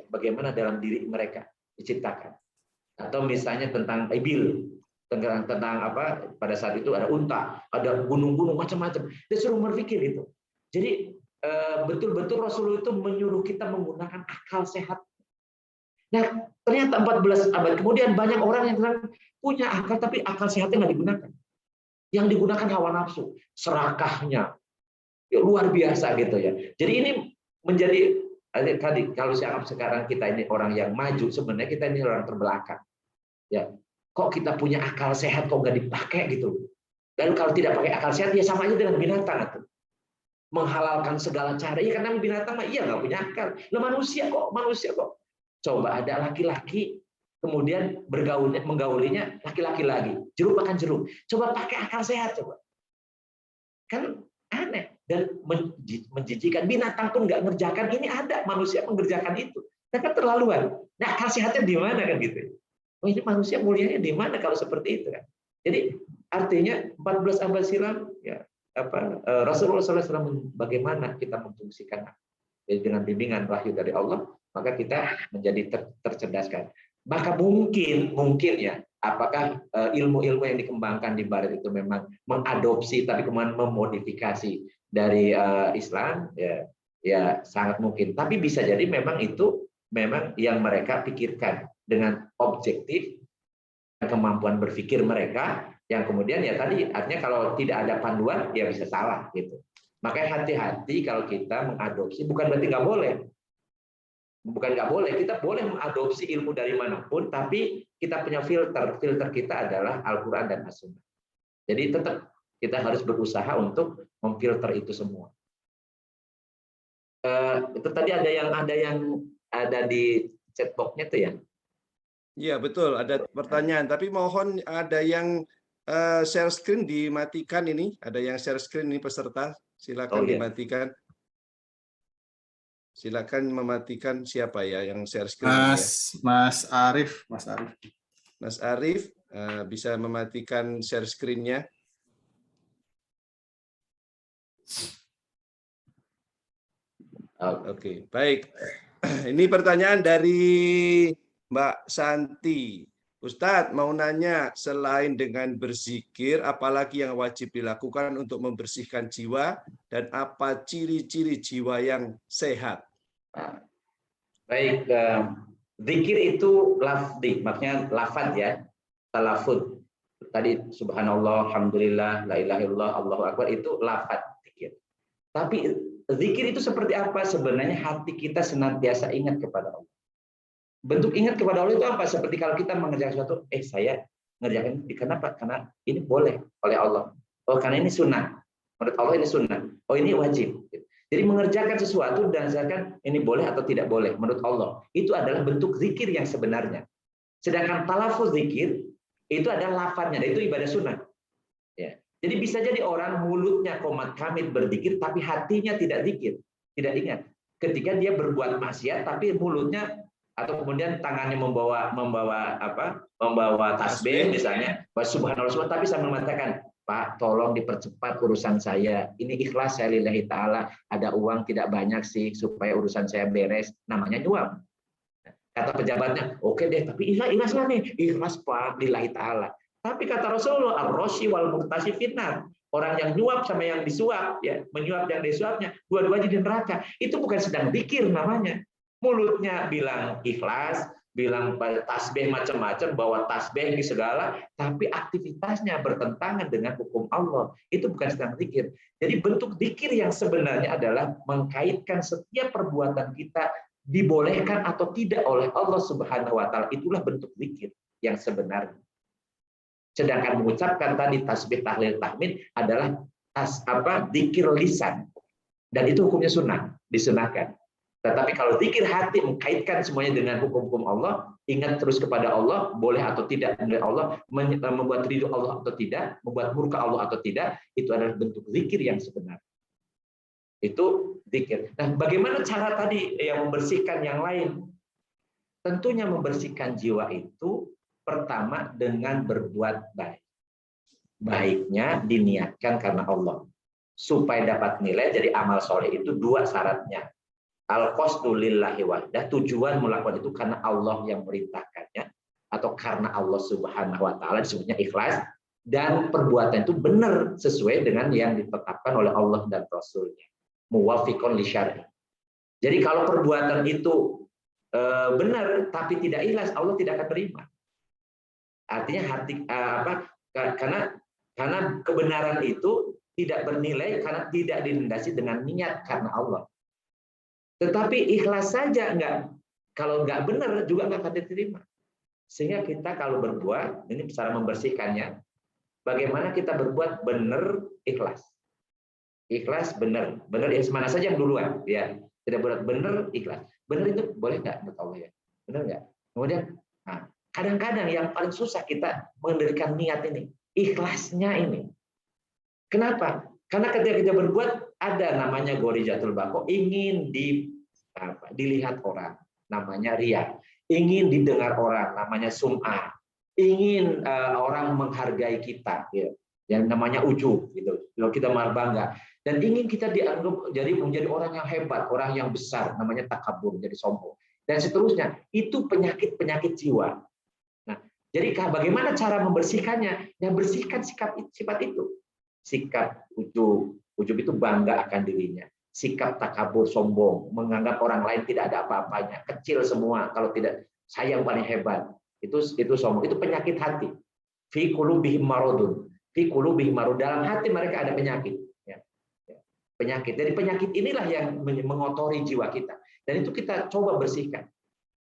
bagaimana dalam diri mereka diciptakan. Atau misalnya tentang ibil, tentang apa, pada saat itu ada unta, ada gunung-gunung macam-macam. Dia suruh berpikir itu. Jadi betul-betul Rasulullah itu menyuruh kita menggunakan akal sehat. Nah, ternyata 14 abad kemudian banyak orang yang punya akal tapi akal sehatnya nggak digunakan. Yang digunakan hawa nafsu, serakahnya ya, luar biasa gitu ya. Jadi ini menjadi tadi kalau saya anggap sekarang kita ini orang yang maju, sebenarnya kita ini orang terbelakang. Ya. Kok kita punya akal sehat kok nggak dipakai gitu. Dan kalau tidak pakai akal sehat ya sama aja dengan binatang itu. Menghalalkan segala cara. Ya karena binatang mah iya nggak punya akal. Lah manusia kok. Coba ada laki-laki kemudian menggaulinya laki-laki lagi. Jeruk makan jeruk. Coba pakai akal sehat coba. Kan aneh dan menjijikan. Binatang pun nggak ngerjakan ini, ada manusia mengerjakan itu. Nah, kan terlaluan. Nah, akal sehatnya di mana kan gitu. Oh, ini manusia mulianya di mana kalau seperti itu kan? Jadi artinya 14 abad silam ya Rasulullah SAW bagaimana kita memfungsikan dengan bimbingan wahyu dari Allah, maka kita menjadi tercerdaskan. Maka mungkin ya apakah ilmu-ilmu yang dikembangkan di barat itu memang mengadopsi tapi kemudian memodifikasi dari Islam ya sangat mungkin. Tapi bisa jadi memang itu memang yang mereka pikirkan dengan objektif kemampuan berpikir mereka yang kemudian ya tadi artinya kalau tidak ada panduan ya bisa salah gitu. Makanya hati-hati kalau kita mengadopsi, bukan berarti nggak boleh, kita boleh mengadopsi ilmu dari manapun, tapi kita punya filter kita adalah Al-Quran dan As-Sunnah. Jadi tetap kita harus berusaha untuk memfilter itu semua. Itu tadi ada yang ada di chatbox-nya tuh ya. Iya betul, ada pertanyaan. Tapi mohon ada yang share screen dimatikan ini. Ada yang share screen ini peserta. Silakan dimatikan. Silakan mematikan siapa ya yang share screen ini ya. Mas Arif. Mas Arif bisa mematikan share screen-nya. Oke, baik. Ini pertanyaan dari Mbak Santi. Ustadz mau nanya, selain dengan berzikir, apalagi yang wajib dilakukan untuk membersihkan jiwa dan apa ciri-ciri jiwa yang sehat? Baik, zikir itu lafzi, maksudnya lafaz ya, talafud. Tadi subhanallah, alhamdulillah, la ilaha illallah, Allahu akbar itu lafaz zikir. Tapi zikir itu seperti apa? Sebenarnya hati kita senantiasa ingat kepada Allah. Bentuk ingat kepada Allah itu apa? Seperti kalau kita mengerjakan sesuatu, saya ngerjakan ini kenapa? Karena ini boleh oleh Allah. Oh, karena ini sunnah. Menurut Allah ini sunnah. Oh ini wajib. Jadi mengerjakan sesuatu berdasarkan ini boleh atau tidak boleh menurut Allah. Itu adalah bentuk zikir yang sebenarnya. Sedangkan talafuz zikir itu adalah lafadznya, dan itu ibadah sunnah. Ya. Jadi bisa jadi orang mulutnya qomat kamit berzikir, tapi hatinya tidak zikir, tidak ingat. Ketika dia berbuat maksiat, tapi mulutnya atau kemudian tangannya membawa tasbih misalnya, subhanallah, tapi sambil mengatakan, Pak, tolong dipercepat urusan saya. Ini ikhlas saya lillahi ta'ala. Ada uang tidak banyak sih supaya urusan saya beres. Namanya nyuap. Kata pejabatnya, oke deh, tapi ikhlas lah nih. Ikhlas Pak, lillahi ta'ala. Tapi kata Rasulullah, ar-roshi wal murtasi fitnah. Orang yang nyuap sama yang disuap, ya, menyuap yang disuapnya, dua-duanya di neraka. Itu bukan sedang zikir namanya. Mulutnya bilang ikhlas, bilang tasbih macam-macam, bawa tasbih di segala, tapi aktivitasnya bertentangan dengan hukum Allah. Itu bukan sedang zikir. Jadi bentuk zikir yang sebenarnya adalah mengkaitkan setiap perbuatan kita dibolehkan atau tidak oleh Allah Subhanahu wa taala. Itulah bentuk zikir yang sebenarnya. Sedangkan mengucapkan tadi tasbih, tahlil, tahmid adalah zikir lisan. Dan itu hukumnya sunnah, disunahkan. Tetapi kalau zikir hati mengkaitkan semuanya dengan hukum-hukum Allah, ingat terus kepada Allah, boleh atau tidak dari Allah, membuat ridho Allah atau tidak, membuat murka Allah atau tidak, itu adalah bentuk zikir yang sebenar. Itu zikir. Nah, bagaimana cara tadi yang membersihkan yang lain? Tentunya membersihkan jiwa itu pertama dengan berbuat baik. Baiknya diniatkan karena Allah. Supaya dapat nilai, jadi amal soleh itu dua syaratnya. Al-qasdu lillahi wahdah, tujuan melakukan itu karena Allah yang merintahkannya atau karena Allah Subhanahu wa taala, disebutnya ikhlas, dan perbuatan itu benar sesuai dengan yang ditetapkan oleh Allah dan Rasul-Nya. Muwafiqun li syar'i. Jadi kalau perbuatan itu benar tapi tidak ikhlas, Allah tidak akan terima. Artinya hati karena kebenaran itu tidak bernilai karena tidak dilandasi dengan niat karena Allah. Tetapi ikhlas saja kalau nggak benar juga nggak akan diterima. Sehingga kita kalau berbuat, ini cara membersihkannya, bagaimana kita berbuat benar ikhlas. Ikhlas benar ya mana saja yang duluan, ya tidak berat benar ikhlas. Benar itu boleh nggak menurut Allah ya? Benar nggak? Kemudian, kadang-kadang yang paling susah kita mengendalikan niat ini, ikhlasnya ini. Kenapa? Karena ketika kita berbuat ada namanya gorijatul bako, ingin dilihat orang, namanya riya, ingin didengar orang, namanya sum'ah, ingin orang menghargai kita, ya, yang namanya ujub, gitu. Kalau kita malah bangga, dan ingin kita dianggap menjadi orang yang hebat, orang yang besar, namanya takabur, jadi sombong, dan seterusnya. Itu penyakit jiwa. Nah, jadi bagaimana cara membersihkannya? Yang bersihkan sifat itu. Sikap ujub itu bangga akan dirinya. Sikap takabur, sombong, menganggap orang lain tidak ada apa-apanya, kecil semua, kalau tidak saya yang paling hebat. Itu sombong, itu penyakit hati. Fi qulubihim maradun. Fi qulubihim marad, dalam hati mereka ada penyakit. Ya. Penyakit. Jadi penyakit inilah yang mengotori jiwa kita. Dan itu kita coba bersihkan.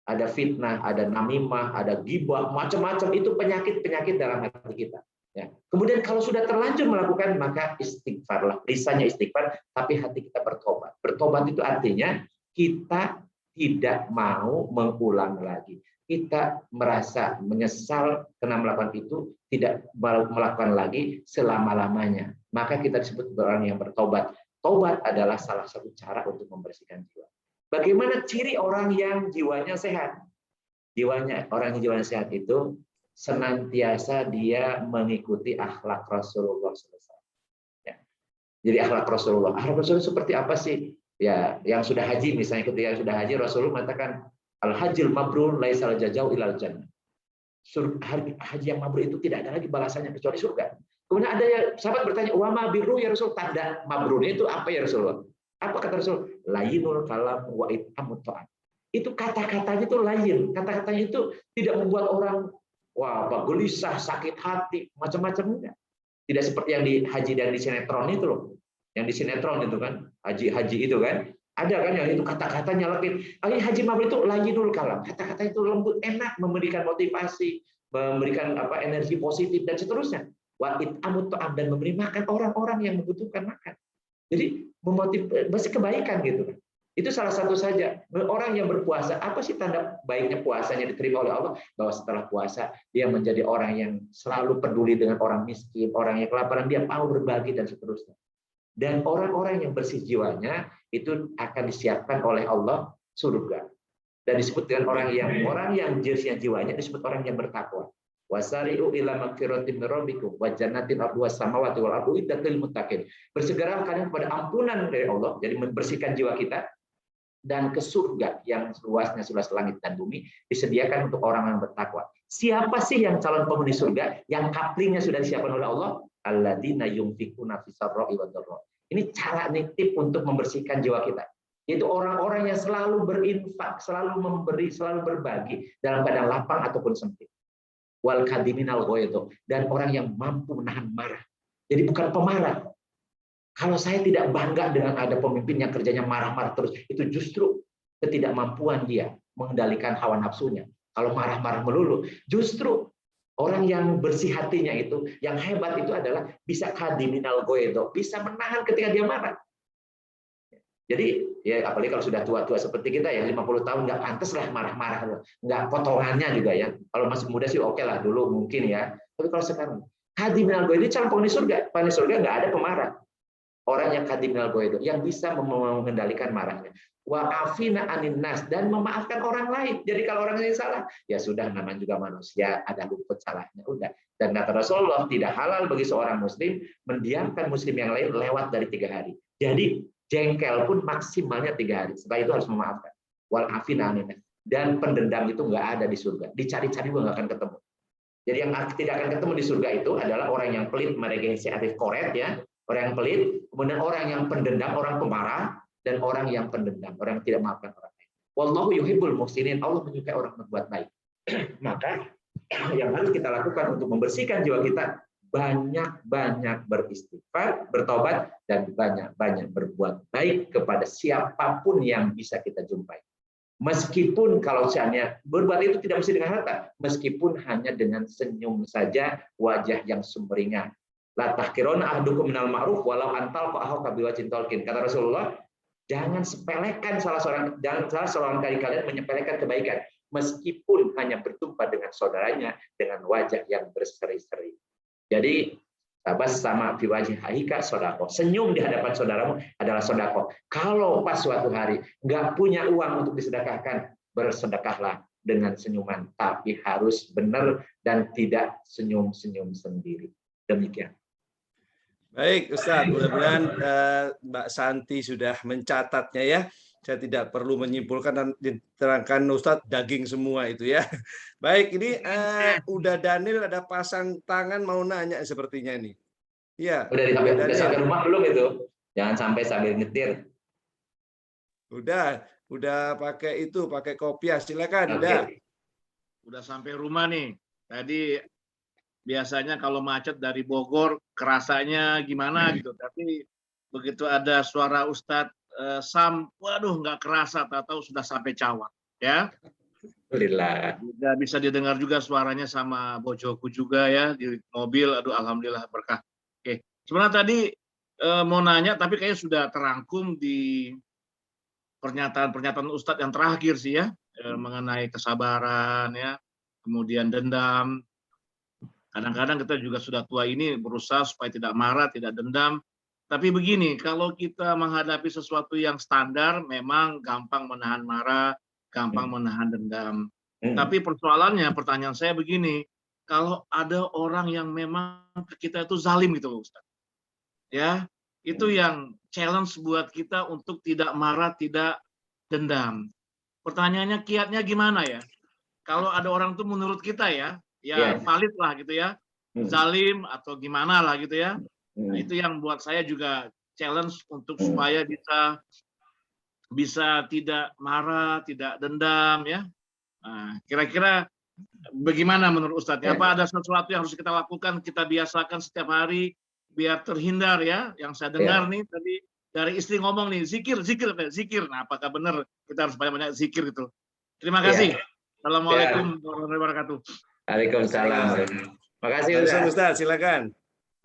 Ada fitnah, ada namimah, ada ghibah, macam-macam, itu penyakit-penyakit dalam hati kita. Ya. Kemudian kalau sudah terlanjur melakukan, maka istighfarlah. Lisannya istighfar, tapi hati kita bertobat. Bertobat itu artinya kita tidak mau mengulang lagi. Kita merasa menyesal karena melakukan itu, tidak melakukan lagi selama-lamanya. Maka kita disebut orang yang bertobat. Tobat adalah salah satu cara untuk membersihkan jiwa. Bagaimana ciri orang yang jiwanya sehat? Orang yang jiwanya sehat itu senantiasa dia mengikuti akhlak Rasulullah SAW. Ya. Jadi akhlak Rasulullah. Akhlak Rasulullah seperti apa sih? Ya, yang sudah haji misalnya, ketika sudah haji Rasulullah mengatakan al-hajjul mabrur laisal jazau ilal jannah. Haji yang mabrur itu tidak ada lagi balasannya kecuali surga. Kemudian ada sahabat bertanya, "Wa ma birru ya Rasul?" Tanda mabrurnya itu apa ya Rasulullah? Apa kata Rasul? Layyinul kalam wa it'amut ta'am. Itu kata-katanya itu lain. Kata-katanya itu tidak membuat orang gelisah, sakit hati, macam-macam enggak. Tidak seperti yang di haji dan di sinetron itu loh. Yang di sinetron itu kan, haji itu kan. Ada kan yang itu kata-katanya lekit. Haji mabrur itu layyinul kalam. Kata-kata itu lembut, enak, memberikan motivasi, memberikan energi positif dan seterusnya. wa it'amut ta'am, dan memberi makan orang-orang yang membutuhkan makan. Jadi memotivasi kebaikan gitu. Itu salah satu saja. Orang yang berpuasa, apa sih tanda baiknya puasanya diterima oleh Allah? Bahwa setelah puasa dia menjadi orang yang selalu peduli dengan orang miskin, orang yang kelaparan, dia mau berbagi dan seterusnya. Dan orang-orang yang bersih jiwanya itu akan disiapkan oleh Allah surga. Dan disebut dengan orang yang bersih jiwanya disebut orang yang bertakwa. Wasari'u ila magfiratin min rabbikum wa jannatin 'arduhas samawati wal ardu uiddat lil muttaqin. Bersegera kalian kepada ampunan dari Allah, jadi membersihkan jiwa kita, dan ke surga yang luasnya seluas langit dan bumi, disediakan untuk orang yang bertakwa. Siapa sih yang calon penghuni surga yang kaplingnya sudah disiapkan oleh Allah? Alladzina yunfikuna fis sarra'i wad dharra. Ini cara tip untuk membersihkan jiwa kita. Yaitu orang-orang yang selalu berinfak, selalu memberi, selalu berbagi dalam keadaan lapang ataupun sempit. Wal kadiminal ghaidh, dan orang yang mampu menahan marah. Jadi bukan pemarah. Kalau saya tidak bangga dengan ada pemimpin yang kerjanya marah-marah terus, itu justru ketidakmampuan dia mengendalikan hawa nafsunya. Kalau marah-marah melulu, justru orang yang bersih hatinya itu, yang hebat itu adalah bisa kadiminal ghaidh, bisa menahan ketika dia marah. Jadi ya apalagi kalau sudah tua-tua seperti kita ya 50 tahun nggak pantas lah marah-marah, nggak potongannya juga ya. Kalau masih muda sih oke lah dulu mungkin ya. Tapi kalau sekarang kadiminal ghaidh, calon penghuni surga. Penghuni surga nggak ada pemarah. Orang yang kadiminal ghaidh yang bisa mengendalikan marahnya. Wa afina anin nas, dan memaafkan orang lain. Jadi kalau orang lain salah, ya sudah, namanya juga manusia, ada luput salahnya, udah. Dan kata Rasulullah, tidak halal bagi seorang muslim mendiamkan muslim yang lain lewat dari 3 hari. Jadi jengkel pun maksimalnya 3 hari. Setelah itu harus memaafkan. Wal afina anin nas. Dan pendendam itu nggak ada di surga. Dicari-cari juga nggak akan ketemu. Jadi yang tidak akan ketemu di surga itu adalah orang yang pelit, meregensiatif koret ya. Orang yang pelit, kemudian orang yang pendendam, orang pemarah, dan orang yang pendendam, orang yang tidak memaafkan orang lain. Wallahu yuhibbul muhsinin, Allah menyukai orang berbuat baik. Maka yang harus kita lakukan untuk membersihkan jiwa kita, banyak-banyak beristighfar, bertobat, dan banyak-banyak berbuat baik kepada siapapun yang bisa kita jumpai. Meskipun kalau misalnya berbuat itu tidak mesti dengan harta, meskipun hanya dengan senyum saja, wajah yang sumringah. La tahkirona ahdukum minal ma'ruf walau antal fa'ahu kabiwajin tolkin. Kata Rasulullah, jangan sepelekan salah seorang kali kalian menyepelekan kebaikan, meskipun hanya berjumpa dengan saudaranya dengan wajah yang berseri-seri. Jadi sama biwajih hahika sodako. Senyum di hadapan saudaramu adalah sodako. Kalau pas suatu hari nggak punya uang untuk disedekahkan, bersedekahlah dengan senyuman, tapi harus benar dan tidak senyum-senyum sendiri. Demikian. Baik, Ustadz, mudah-mudahan Mbak Santi sudah mencatatnya ya. Saya tidak perlu menyimpulkan dan diterangkan Ustadz daging semua itu ya. Baik, ini udah Daniel ada pasang tangan mau nanya sepertinya ini. Iya. Udah sampai rumah belum itu? Jangan sampai sambil nyetir. Udah pakai kopiah, silakan. Okay. Udah sampai rumah nih. Tadi biasanya kalau macet dari Bogor kerasanya gimana gitu, tapi begitu ada suara Ustadz Sam, waduh nggak kerasa, tahu sudah sampai Cawang ya. Alhamdulillah. Udah bisa didengar juga suaranya sama bojoku juga ya di mobil. Aduh alhamdulillah berkah. Oke, sebenarnya tadi mau nanya tapi kayaknya sudah terangkum di pernyataan Ustadz yang terakhir sih ya, mengenai kesabaran ya, kemudian dendam. Kadang-kadang kita juga sudah tua ini berusaha supaya tidak marah, tidak dendam. Tapi begini, kalau kita menghadapi sesuatu yang standar, memang gampang menahan marah, gampang menahan dendam. Tapi pertanyaan saya begini, kalau ada orang yang memang kita itu zalim gitu, Ustaz. Ya, itu yang challenge buat kita untuk tidak marah, tidak dendam. Pertanyaannya kiatnya gimana ya? Kalau ada orang itu menurut kita ya valid lah gitu ya, zalim atau gimana lah gitu ya. Nah, itu yang buat saya juga challenge untuk supaya bisa tidak marah, tidak dendam ya. Nah, kira-kira bagaimana menurut Ustadz? Apa ada sesuatu yang harus kita lakukan, kita biasakan setiap hari biar terhindar ya? Yang saya dengar nih tadi dari istri ngomong nih, zikir. Nah, apakah benar kita harus banyak-banyak zikir gitu? Terima kasih. Assalamualaikum warahmatullahi wabarakatuh. Waalaikumsalam. Makasih Ustaz, silakan.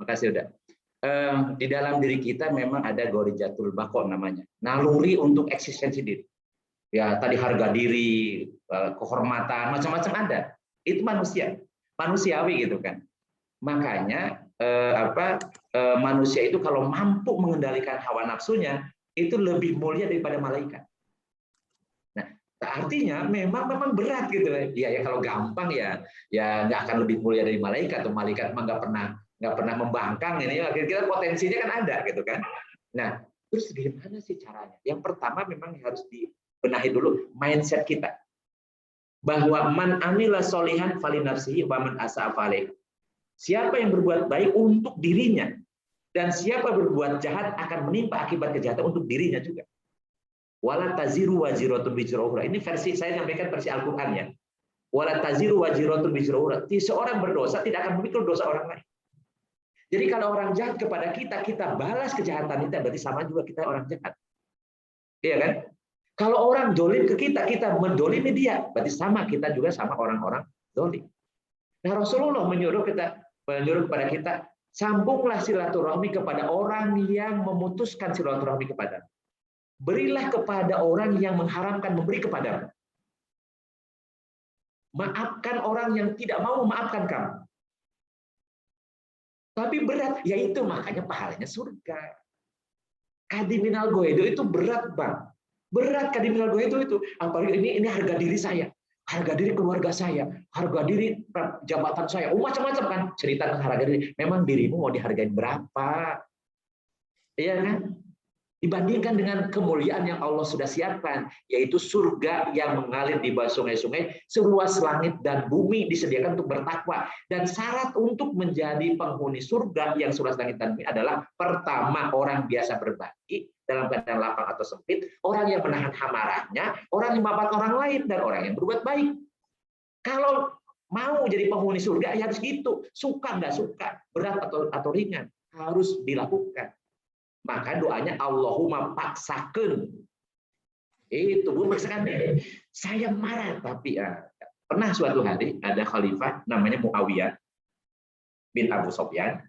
Makasih udah. Di dalam diri kita memang ada gorijatul bako namanya, naluri untuk eksistensi diri. Ya tadi harga diri, kehormatan, macam-macam ada. Itu manusia, manusiawi gitu kan. Makanya manusia itu kalau mampu mengendalikan hawa nafsunya itu lebih mulia daripada malaikat. Nah, artinya memang berat gitu ya kalau gampang ya nggak akan lebih mulia dari malaikat. Atau malaikat mah nggak pernah membangkang ini. Kira-kira potensinya kan ada gitu kan. Nah, terus gimana sih caranya? Yang pertama memang harus dibenahi dulu mindset kita. Bahwa man amila solihan falinafsihi wa man asa'a falaih. Siapa yang berbuat baik untuk dirinya dan siapa berbuat jahat akan menimpa akibat kejahatan untuk dirinya juga. Wala taziru waziratun wizra ukhra. Ini versi saya sampaikan versi Al-Qur'an ya. Wala taziru waziratun wizra ukhra. Seorang berdosa tidak akan memikul dosa orang lain. Jadi kalau orang jahat kepada kita, kita balas kejahatan itu berarti sama juga kita orang jahat. Iya kan? Kalau orang dolim ke kita, kita mendolimi dia, berarti sama kita juga sama orang-orang dolim. Nah Rasulullah menyuruh kepada kita, sambunglah silaturahmi kepada orang yang memutuskan silaturahmi kepada. Berilah kepada orang yang mengharamkan memberi kepadamu. Maafkan orang yang tidak mau memaafkan kamu. Tapi berat, yaitu makanya pahalanya surga. Kadiminal goedo itu berat, Bang. Berat kadiminal goedo itu. Apalagi ini harga diri saya. Harga diri keluarga saya, harga diri jabatan saya, macam-macam kan cerita tentang harga diri. Memang dirimu mau dihargain berapa? Iya kan? Dibandingkan dengan kemuliaan yang Allah sudah siapkan, yaitu surga yang mengalir di bawah sungai-sungai, seluas langit dan bumi disediakan untuk bertakwa. Dan syarat untuk menjadi penghuni surga yang seluas langit dan bumi adalah pertama orang biasa berbagi dalam keadaan lapang atau sempit, orang yang menahan amarahnya, orang yang memaafkan orang lain, dan orang yang berbuat baik. Kalau mau jadi penghuni surga ya harus gitu, suka nggak suka, berat atau ringan, harus dilakukan. Maka doanya Allahumma paksakeun. Itu memaksakan diri. Saya marah tapi pernah suatu hari ada khalifah namanya Muawiyah bin Abu Sufyan.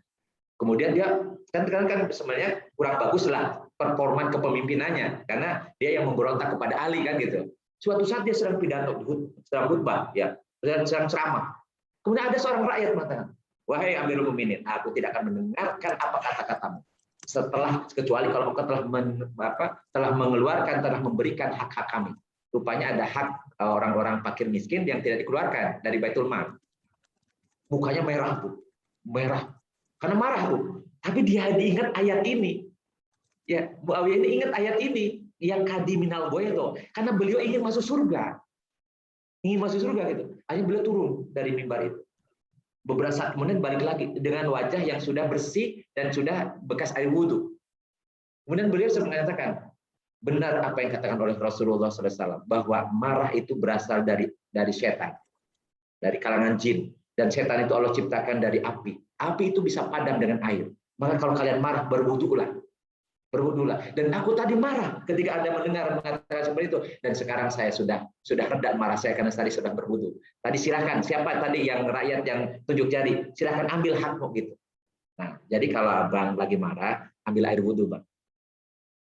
Kemudian dia kan sebenarnya kurang bagus lah performa kepemimpinannya karena dia yang memberontak kepada Ali kan gitu. Suatu saat dia sedang pidato, sedang khutbah ya, sedang ceramah. Kemudian ada seorang rakyat mengatakan, "Wahai Amirul Mukminin, aku tidak akan mendengarkan apa kata-katamu. Kecuali kalau engkau telah mengeluarkan, telah memberikan hak-hak kami." Rupanya ada hak orang-orang fakir miskin yang tidak dikeluarkan dari Baitul Mal. Mukanya merah tuh, merah. Karena marah tuh. Tapi dia diingat ayat ini. Ya, Muawiyah ini ingat ayat ini yang kadiminal goedo, karena beliau ingin masuk surga. Ingin masuk surga gitu. Akhirnya beliau turun dari mimbar itu. Beberapa saat kemudian balik lagi dengan wajah yang sudah bersih dan sudah bekas air wudhu. Kemudian beliau mengatakan, benar apa yang dikatakan oleh Rasulullah SAW, bahwa marah itu berasal dari setan, dari kalangan jin, dan setan itu Allah ciptakan dari api. Api itu bisa padam dengan air. Maka kalau kalian marah, berwudhulah. Dan aku tadi marah ketika Anda mendengar mengatakan seperti itu, dan sekarang saya sudah reda marah saya karena tadi sudah berwudu. Tadi silakan, siapa tadi yang rakyat yang tunjuk jari, silakan ambil hakmu gitu. Nah, jadi kalau abang lagi marah, ambil air wudu, Bang.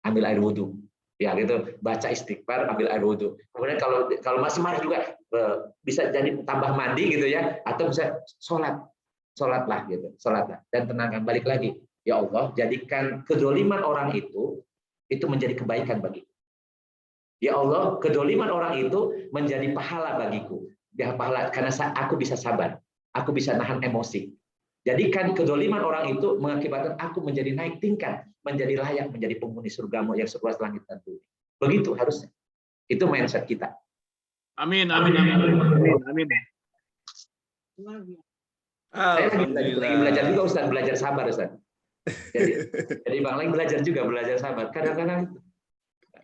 Ambil air wudu. Ya gitu, baca istighfar, ambil air wudu. Kemudian kalau masih marah juga bisa jadi tambah mandi gitu ya, atau bisa sholatlah gitu, sholatlah dan tenangkan, balik lagi. Ya Allah, jadikan kedoliman orang itu menjadi kebaikan bagiku. Ya Allah, kedoliman orang itu menjadi pahala bagiku. Ya, pahala karena aku bisa sabar, aku bisa nahan emosi. Jadikan kedoliman orang itu mengakibatkan aku menjadi naik tingkat, menjadi layak menjadi penghuni surgamu yang seluas langit dan bumi. Begitu harusnya. Itu mindset kita. Amin. Saya lagi belajar juga, Ustaz, belajar sabar, Ustaz. Jadi Bang Leng belajar sabar. Kadang-kadang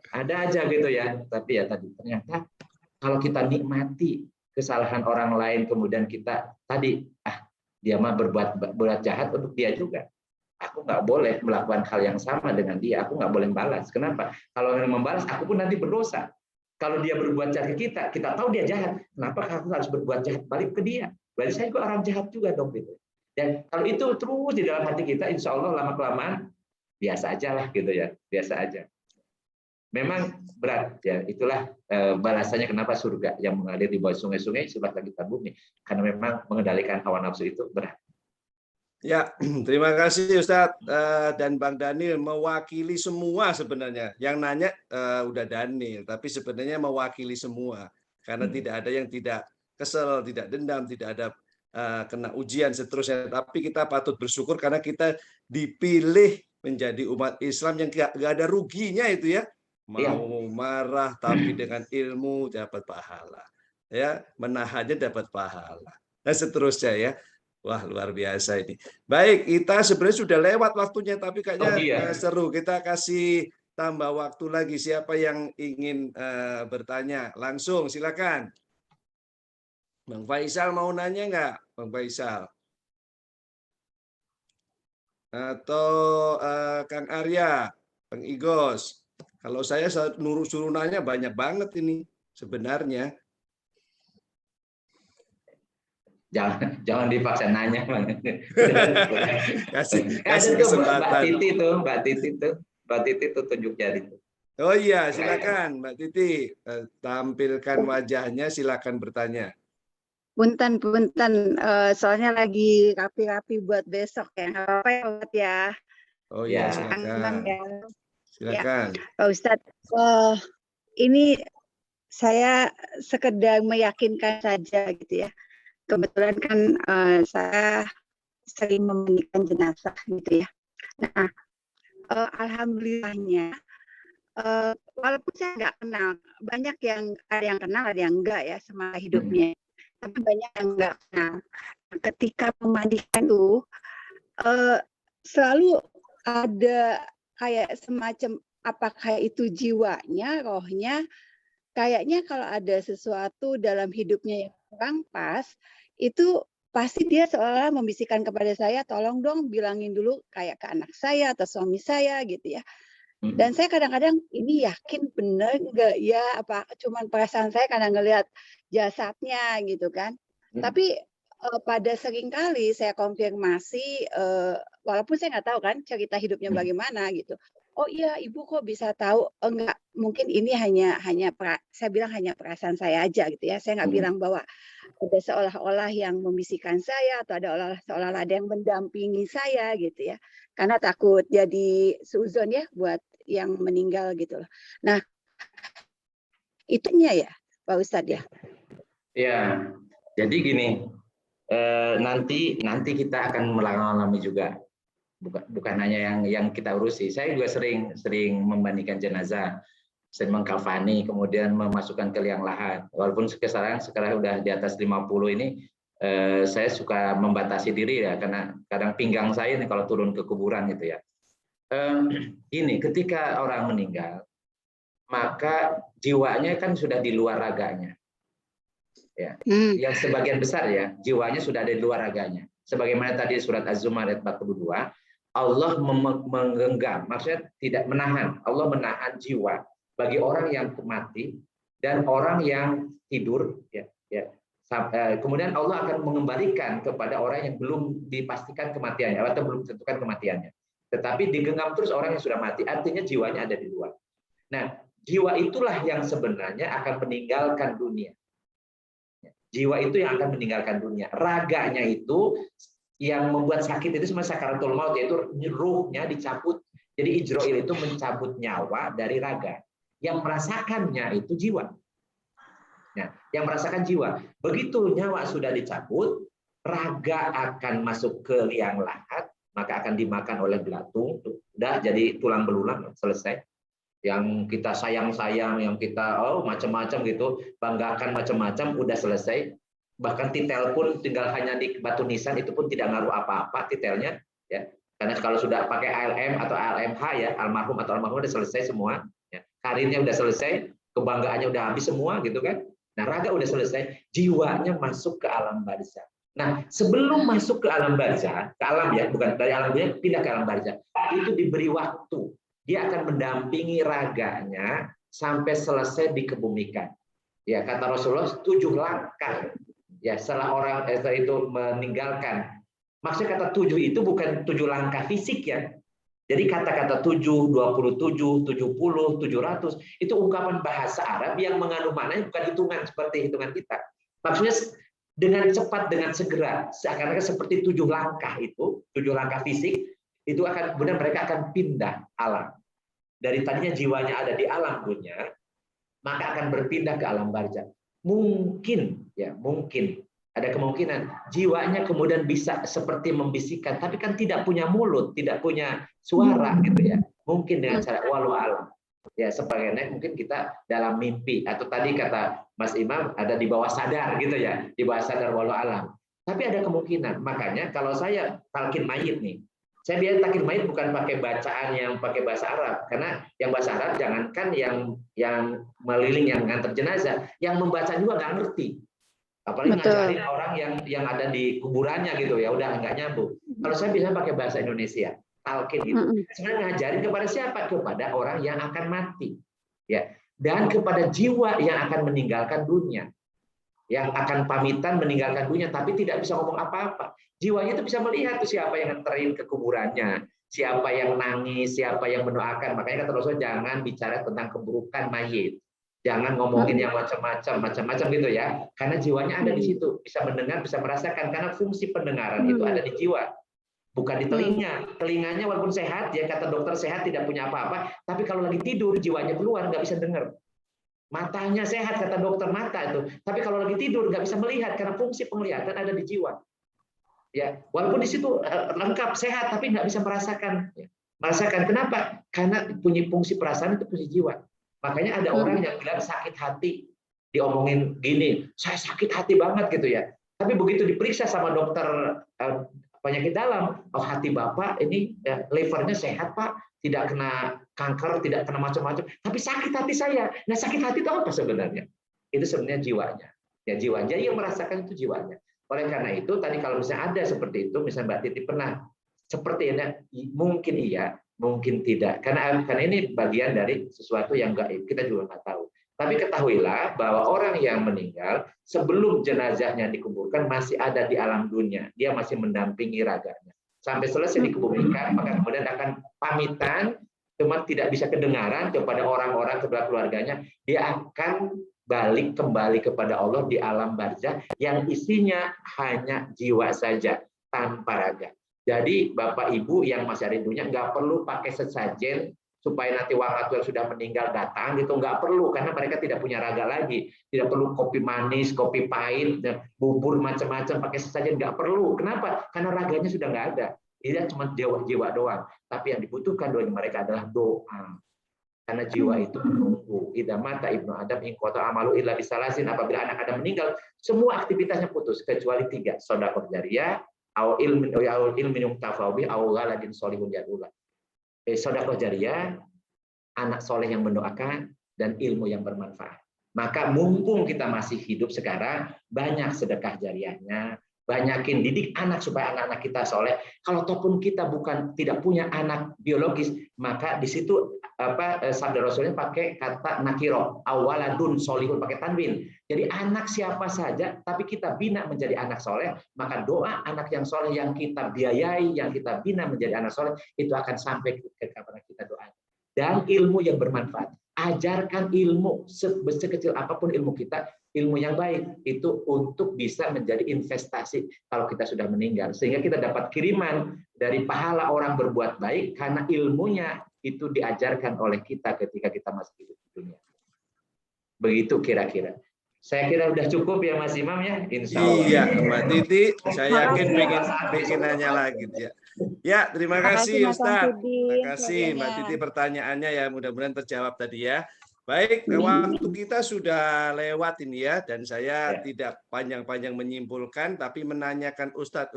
ada aja gitu ya, tapi ya tadi ternyata kalau kita nikmati kesalahan orang lain, kemudian kita tadi dia mah berbuat jahat untuk dia juga. Aku nggak boleh melakukan hal yang sama dengan dia. Aku nggak boleh balas. Kenapa? Kalau membalas, aku pun nanti berdosa. Kalau dia berbuat jahat ke kita tahu dia jahat. Kenapa aku harus berbuat jahat balik ke dia? Berarti saya juga orang jahat juga dong gitu. Dan kalau itu terus di dalam hati kita, insya Allah lama-kelamaan biasa aja lah gitu ya, biasa aja. Memang berat ya, itulah balasannya kenapa surga yang mengalir di bawah sungai-sungai sebelah langit dan bumi, karena memang mengendalikan hawa nafsu itu berat. Ya, terima kasih Ustadz dan Bang Daniel mewakili semua sebenarnya. Yang nanya udah Daniel, tapi sebenarnya mewakili semua karena tidak ada yang tidak kesel, tidak dendam, tidak ada kena ujian seterusnya. Tapi kita patut bersyukur karena kita dipilih menjadi umat Islam yang nggak ada ruginya itu ya. Mau marah tapi dengan ilmu dapat pahala, ya menahannya dapat pahala, dan seterusnya ya. Wah, luar biasa ini. Baik, kita sebenarnya sudah lewat waktunya, tapi kayaknya seru. Kita kasih tambah waktu lagi. Siapa yang ingin bertanya? Langsung, silakan. Bang Faisal mau nanya nggak? Bang Faisal. Atau Kang Arya, Bang Igos. Kalau saya suruh nanya banyak banget ini sebenarnya. Jangan dipaksa nanya. kasih kesempatan. Mbak Titi tuh tunjuk jari. Oh iya, silakan Mbak Titi, tampilkan wajahnya, silakan bertanya. Punten, soalnya lagi rapi-rapi buat besok ya, nggak apa-apa ya Ustadz ya. Oh iya, silakan. Silakan. Ya, Pak Ustadz, ini saya sekedar meyakinkan saja gitu ya. Kebetulan kan saya sering memandikan jenazah gitu ya. Nah, alhamdulillahnya, walaupun saya nggak kenal, banyak yang ada yang kenal, ada yang enggak ya sama hidupnya. Tapi banyak yang nggak kenal. Ketika memandikan itu, selalu ada kayak semacam apakah itu jiwanya, rohnya, kayaknya kalau ada sesuatu dalam hidupnya yang kurang pas, itu pasti dia seolah membisikkan kepada saya, tolong dong bilangin dulu kayak ke anak saya atau suami saya gitu ya. Dan saya kadang-kadang ini yakin bener nggak ya, apa cuman perasaan saya karena ngelihat jasadnya gitu kan. Tapi pada sering kali saya konfirmasi, walaupun saya nggak tahu kan cerita hidupnya bagaimana gitu. Oh iya, Ibu kok bisa tahu? Enggak, mungkin ini hanya saya bilang hanya perasaan saya aja gitu ya. Saya nggak bilang bahwa ada seolah-olah yang membisikkan saya atau ada seolah-olah ada yang mendampingi saya gitu ya. Karena takut jadi suzon ya buat yang meninggal gitu loh. Nah, itunya ya, Pak Ustadz ya. Ya, jadi gini, nanti kita akan mengalami juga. Bukan hanya yang kita urusi. Saya juga sering membandingkan jenazah, sering mengkafani, kemudian memasukkan ke liang lahat. Walaupun sekarang udah di atas 50 ini, saya suka membatasi diri ya, karena kadang pinggang saya nih kalau turun ke kuburan gitu ya. Ini ketika orang meninggal, maka jiwanya kan sudah di luar raganya. Ya, yang sebagian besar ya, jiwanya sudah ada di luar raganya. Sebagaimana tadi surat Az-Zumar ayat 42, Allah menggenggam, maksudnya tidak menahan. Allah menahan jiwa bagi orang yang mati dan orang yang tidur. Kemudian Allah akan mengembalikan kepada orang yang belum dipastikan kematiannya atau belum ditentukan kematiannya. Tetapi digenggam terus orang yang sudah mati, artinya jiwanya ada di luar. Nah, jiwa itulah yang sebenarnya akan meninggalkan dunia. Jiwa itu yang akan meninggalkan dunia. Raganya itu yang membuat sakit itu semua sakaratul maut, yaitu ruhnya dicabut. Jadi Ijrail itu mencabut nyawa dari raga. Yang merasakannya itu jiwa. Nah, yang merasakan jiwa. Begitu nyawa sudah dicabut, raga akan masuk ke liang lahat, maka akan dimakan oleh belatung. Udah jadi tulang belulang, selesai. Yang kita sayang-sayang, yang kita macam-macam gitu, banggakan macam-macam, udah selesai. Bahkan titel pun tinggal hanya di batu nisan, itu pun tidak ngaruh apa-apa titelnya ya, karena kalau sudah pakai ALM atau ALMH ya, almarhum atau almarhum udah selesai semua ya. Karirnya udah selesai, kebanggaannya udah habis semua gitu kan. Nah, raga udah selesai, jiwanya masuk ke alam barzah. Nah, sebelum masuk ke alam barzah, ke alam ya, bukan dari alam dunia pindah ke alam barzah, itu diberi waktu. Dia akan mendampingi raganya sampai selesai dikebumikan. Ya, kata Rasulullah 7 langkah. Ya, setelah orang itu meninggalkan Maksudnya kata 7 itu bukan 7 langkah fisik ya. Jadi kata-kata 7, 27, 70, 700 itu ungkapan bahasa Arab yang mengandung makna bukan hitungan seperti hitungan kita. Maksudnya dengan cepat, dengan segera, seakan-akan seperti 7 langkah itu, 7 langkah fisik, itu akan kemudian mereka akan pindah alam. Dari tadinya jiwanya ada di alam dunia, maka akan berpindah ke alam barzakh. Mungkin, ya mungkin ada kemungkinan jiwanya kemudian bisa seperti membisikkan, tapi kan tidak punya mulut, tidak punya suara gitu ya. Mungkin dengan cara walau alam. Ya sebagainya mungkin kita dalam mimpi atau tadi kata Mas Imam ada di bawah sadar gitu ya, di bawah sadar walau alam. Tapi ada kemungkinan. Makanya kalau saya talqin mayit nih, saya biar talqin mayit bukan pakai bacaan yang pakai bahasa Arab, karena yang bahasa Arab jangankan yang meliling yang ngantar jenazah, yang membaca juga nggak ngerti. Apalagi ngajarin orang yang ada di kuburannya gitu ya, udah nggak nyambung. Kalau saya bisa pakai bahasa Indonesia, talqin gitu. Sebenarnya ngajarin kepada siapa? Kepada orang yang akan mati, ya, dan kepada jiwa yang akan meninggalkan dunia, yang akan pamitan meninggalkan dunia, tapi tidak bisa ngomong apa-apa. Jiwanya itu bisa melihat tuh siapa yang nganterin ke kuburannya, siapa yang nangis, siapa yang mendoakan. Makanya kata Rasul jangan bicara tentang keburukan mayit. Jangan ngomongin yang macam-macam gitu ya, karena jiwanya ada di situ, bisa mendengar, bisa merasakan, karena fungsi pendengaran itu ada di jiwa, bukan di telinga. Telinganya walaupun sehat, ya kata dokter sehat tidak punya apa-apa, tapi kalau lagi tidur jiwanya keluar nggak bisa dengar. Matanya sehat kata dokter mata itu, tapi kalau lagi tidur nggak bisa melihat karena fungsi penglihatan ada di jiwa. Ya, walaupun di situ lengkap sehat, tapi nggak bisa merasakan. Merasakan kenapa? Karena punya fungsi perasaan itu fungsi jiwa. Makanya ada orang yang bilang sakit hati, diomongin gini, saya sakit hati banget gitu ya. Tapi begitu diperiksa sama dokter penyakit dalam, oh hati Bapak ini livernya sehat Pak, tidak kena kanker, tidak kena macam-macam. Tapi sakit hati saya. Nah sakit hati itu apa sebenarnya? Itu sebenarnya jiwanya. Ya jiwanya yang merasakan itu jiwanya. Oleh karena itu tadi kalau misalnya ada seperti itu, misalnya Mbak Titi pernah seperti ini, mungkin iya, mungkin tidak, karena ini bagian dari sesuatu yang gaib, kita juga nggak tahu. Tapi ketahuilah bahwa orang yang meninggal sebelum jenazahnya dikuburkan masih ada di alam dunia, dia masih mendampingi raganya sampai selesai dikuburkan, maka kemudian akan pamitan, cuma tidak bisa kedengaran kepada orang-orang kedua keluarganya, dia akan balik kembali kepada Allah di alam barzakh yang isinya hanya jiwa saja tanpa raga. Jadi Bapak Ibu yang masih ada di dunia nggak perlu pakai sesajen supaya nanti waktu yang sudah meninggal datang gitu, nggak perlu karena mereka tidak punya raga lagi, tidak perlu kopi manis, kopi pahit, bubur macam-macam pakai sesajen, nggak perlu. Kenapa? Karena raganya sudah nggak ada, tidak cuma jiwa doang, tapi yang dibutuhkan dari mereka adalah doa. Karena jiwa itu menunggu. Idza mata ibnu Adam in qata amalu illa bisalasin, apabila anak Adam meninggal, semua aktivitasnya putus kecuali 3, sedekah jariyah, au ilmin yuktafau bih, au waladin sholihun yad'ulah. Sedekah jariyah, anak soleh yang mendoakan, dan ilmu yang bermanfaat. Maka mumpung kita masih hidup sekarang, banyak sedekah jariyahnya, banyakin didik anak supaya anak-anak kita soleh. Kalau ataupun kita tidak punya anak biologis, maka di situ sabda Rasulnya pakai kata nakiro, awaladun solihun pakai tanwin. Jadi anak siapa saja, tapi kita bina menjadi anak soleh, maka doa anak yang soleh yang kita biayai, yang kita bina menjadi anak soleh, itu akan sampai ke kepada kita doa. Dan ilmu yang bermanfaat. Ajarkan ilmu sekecil apapun ilmu kita, ilmu yang baik itu untuk bisa menjadi investasi kalau kita sudah meninggal, sehingga kita dapat kiriman dari pahala orang berbuat baik karena ilmunya itu diajarkan oleh kita ketika kita masih hidup di dunia. Begitu kira-kira. Saya kira udah cukup ya Mas Imam ya, insya Allah. Iya Mbak Titi, saya yakin pengen nanya lagi ya. Ya, terima kasih Ustaz. Terima kasih Mbak Titi pertanyaannya ya, mudah-mudahan terjawab tadi ya. Baik, waktu kita sudah lewat ini ya, dan saya tidak panjang-panjang menyimpulkan, tapi menanyakan Ustadz,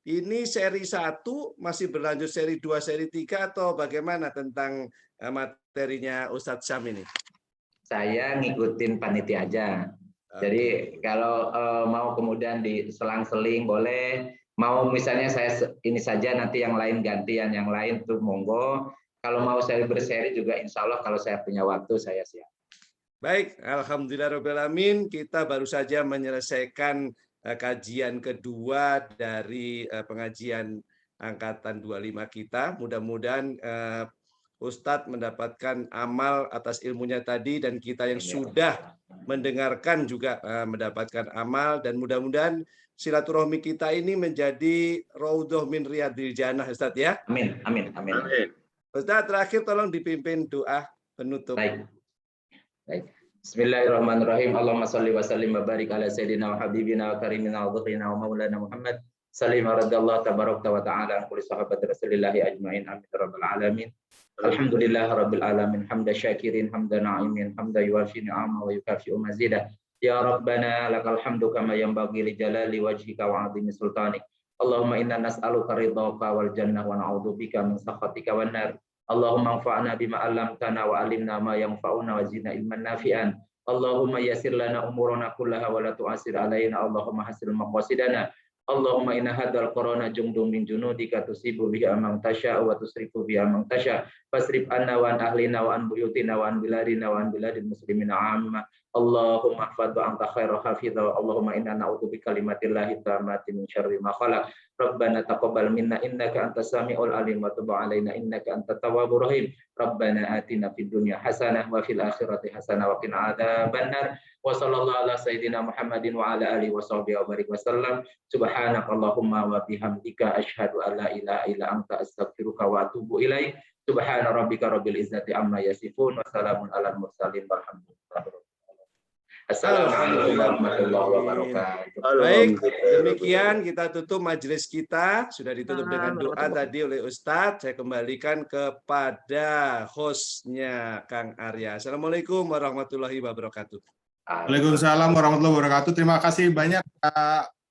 ini seri 1 masih berlanjut seri 2, seri 3 atau bagaimana tentang materinya Ustadz Syam ini? Saya ngikutin panitia aja. Jadi kalau mau kemudian diselang-seling boleh, mau misalnya saya ini saja nanti yang lain gantian yang lain tuh monggo. Kalau mau saya berseri juga insya Allah kalau saya punya waktu saya siap. Baik, alhamdulillahirabbil alamin, kita baru saja menyelesaikan kajian kedua dari pengajian angkatan 25 kita. Mudah-mudahan Ustadz mendapatkan amal atas ilmunya tadi, dan kita yang sudah mendengarkan juga mendapatkan amal, dan mudah-mudahan silaturahmi kita ini menjadi raudhah min riyadil jannah, Ustadz ya. Amin, amin, amin. Ustadz, terakhir tolong dipimpin doa penutup. Baik. Baik. Bismillahirrahmanirrahim. Allahumma shalli wa sallim wa barik ala sayyidina wa habibina wa karimina wa dhukrina wa maulana Muhammad. Salim radhiyallahu tabaraka wa ta'ala an kulli sahabat Rasulillahi ajmain. Amin rabbal alamin. Alhamdulillah rabbil alamin. Hamda syakirin, hamda na'imin, hamda yuwafi ni'ama wa yukafi'u mazidah. Ya Rabbana lakal hamdu kama yanbaghi li jalali wajhika wa 'azimi sultanik. Allahumma inna nas'aluka ridhaka wal jannah wa na'udzubika min sakhatika wan nar. Allahumma anfa'na bima 'allamtana wa 'allimna ma yanfa'una wa zidna ilman nafi'an. Allahumma yassir lana umurana kullaha wa la tu'assir alaina. Allahumma hasil maqasidana. Allahumma inna hadzal qur'ana jundum min junudika tusibu bihi amman tasha wa tusrifu bihi amman tasha fasrif anna wa an ahlina wa an buyutina wa an biladina wa an biladil muslimina amma. Allahumma ihfadh wa anta khairu hafidha. Allahumma inna na'udzu bi kalimatillahi tammati min syarri ma khalaq. Rabbana taqabbal minna innaka antas samiul alim wa tub 'alaina innaka antat tawwabur rahim. Rabbana atina fid dunya hasanah wa fil akhirati hasanah wa qina adzabannar. Wa sallallahu ala sayyidina Muhammadin wa ala alihi wa sahbihi wa barik wasallam. Subhanakallahumma wa bihamdika asyhadu an la ilaha illa anta astaghfiruka wa atubu ilaik. Subhana rabbika rabbil izzati amma yasifun wa salamun alal mursalin walhamdulillah. Assalamualaikum warahmatullahi wabarakatuh. Baik, demikian kita tutup majelis kita. Sudah ditutup dengan doa tadi oleh Ustadz. Saya kembalikan kepada hostnya Kang Arya. Assalamualaikum warahmatullahi wabarakatuh. Waalaikumsalam warahmatullahi wabarakatuh. Terima kasih banyak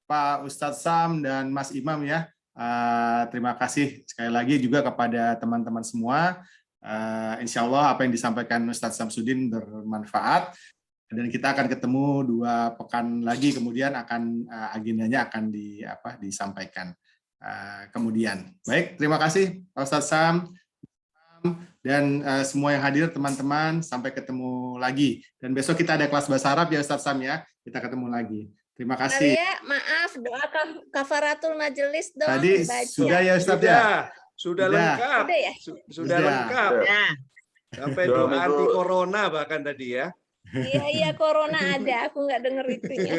Pak Ustadz Sam dan Mas Imam ya. Terima kasih sekali lagi juga kepada teman-teman semua. Insya Allah apa yang disampaikan Ustadz Samsudin bermanfaat. Dan kita akan ketemu 2 pekan lagi, kemudian akan agendanya akan disampaikan kemudian. Baik, terima kasih Pak Ustadz Sam dan semua yang hadir teman-teman. Sampai ketemu lagi. Dan besok kita ada kelas bahasa Arab ya Ustadz Sam ya. Kita ketemu lagi. Terima kasih. Arya, maaf, doa kafaratul majelis dong. Tadi dibaca. sudah ya Ustadz ya? Sudah lengkap. Sudah ya? Sudah lengkap. Sampai doa anti corona bahkan tadi ya. Iya, corona ada. Aku nggak denger itunya.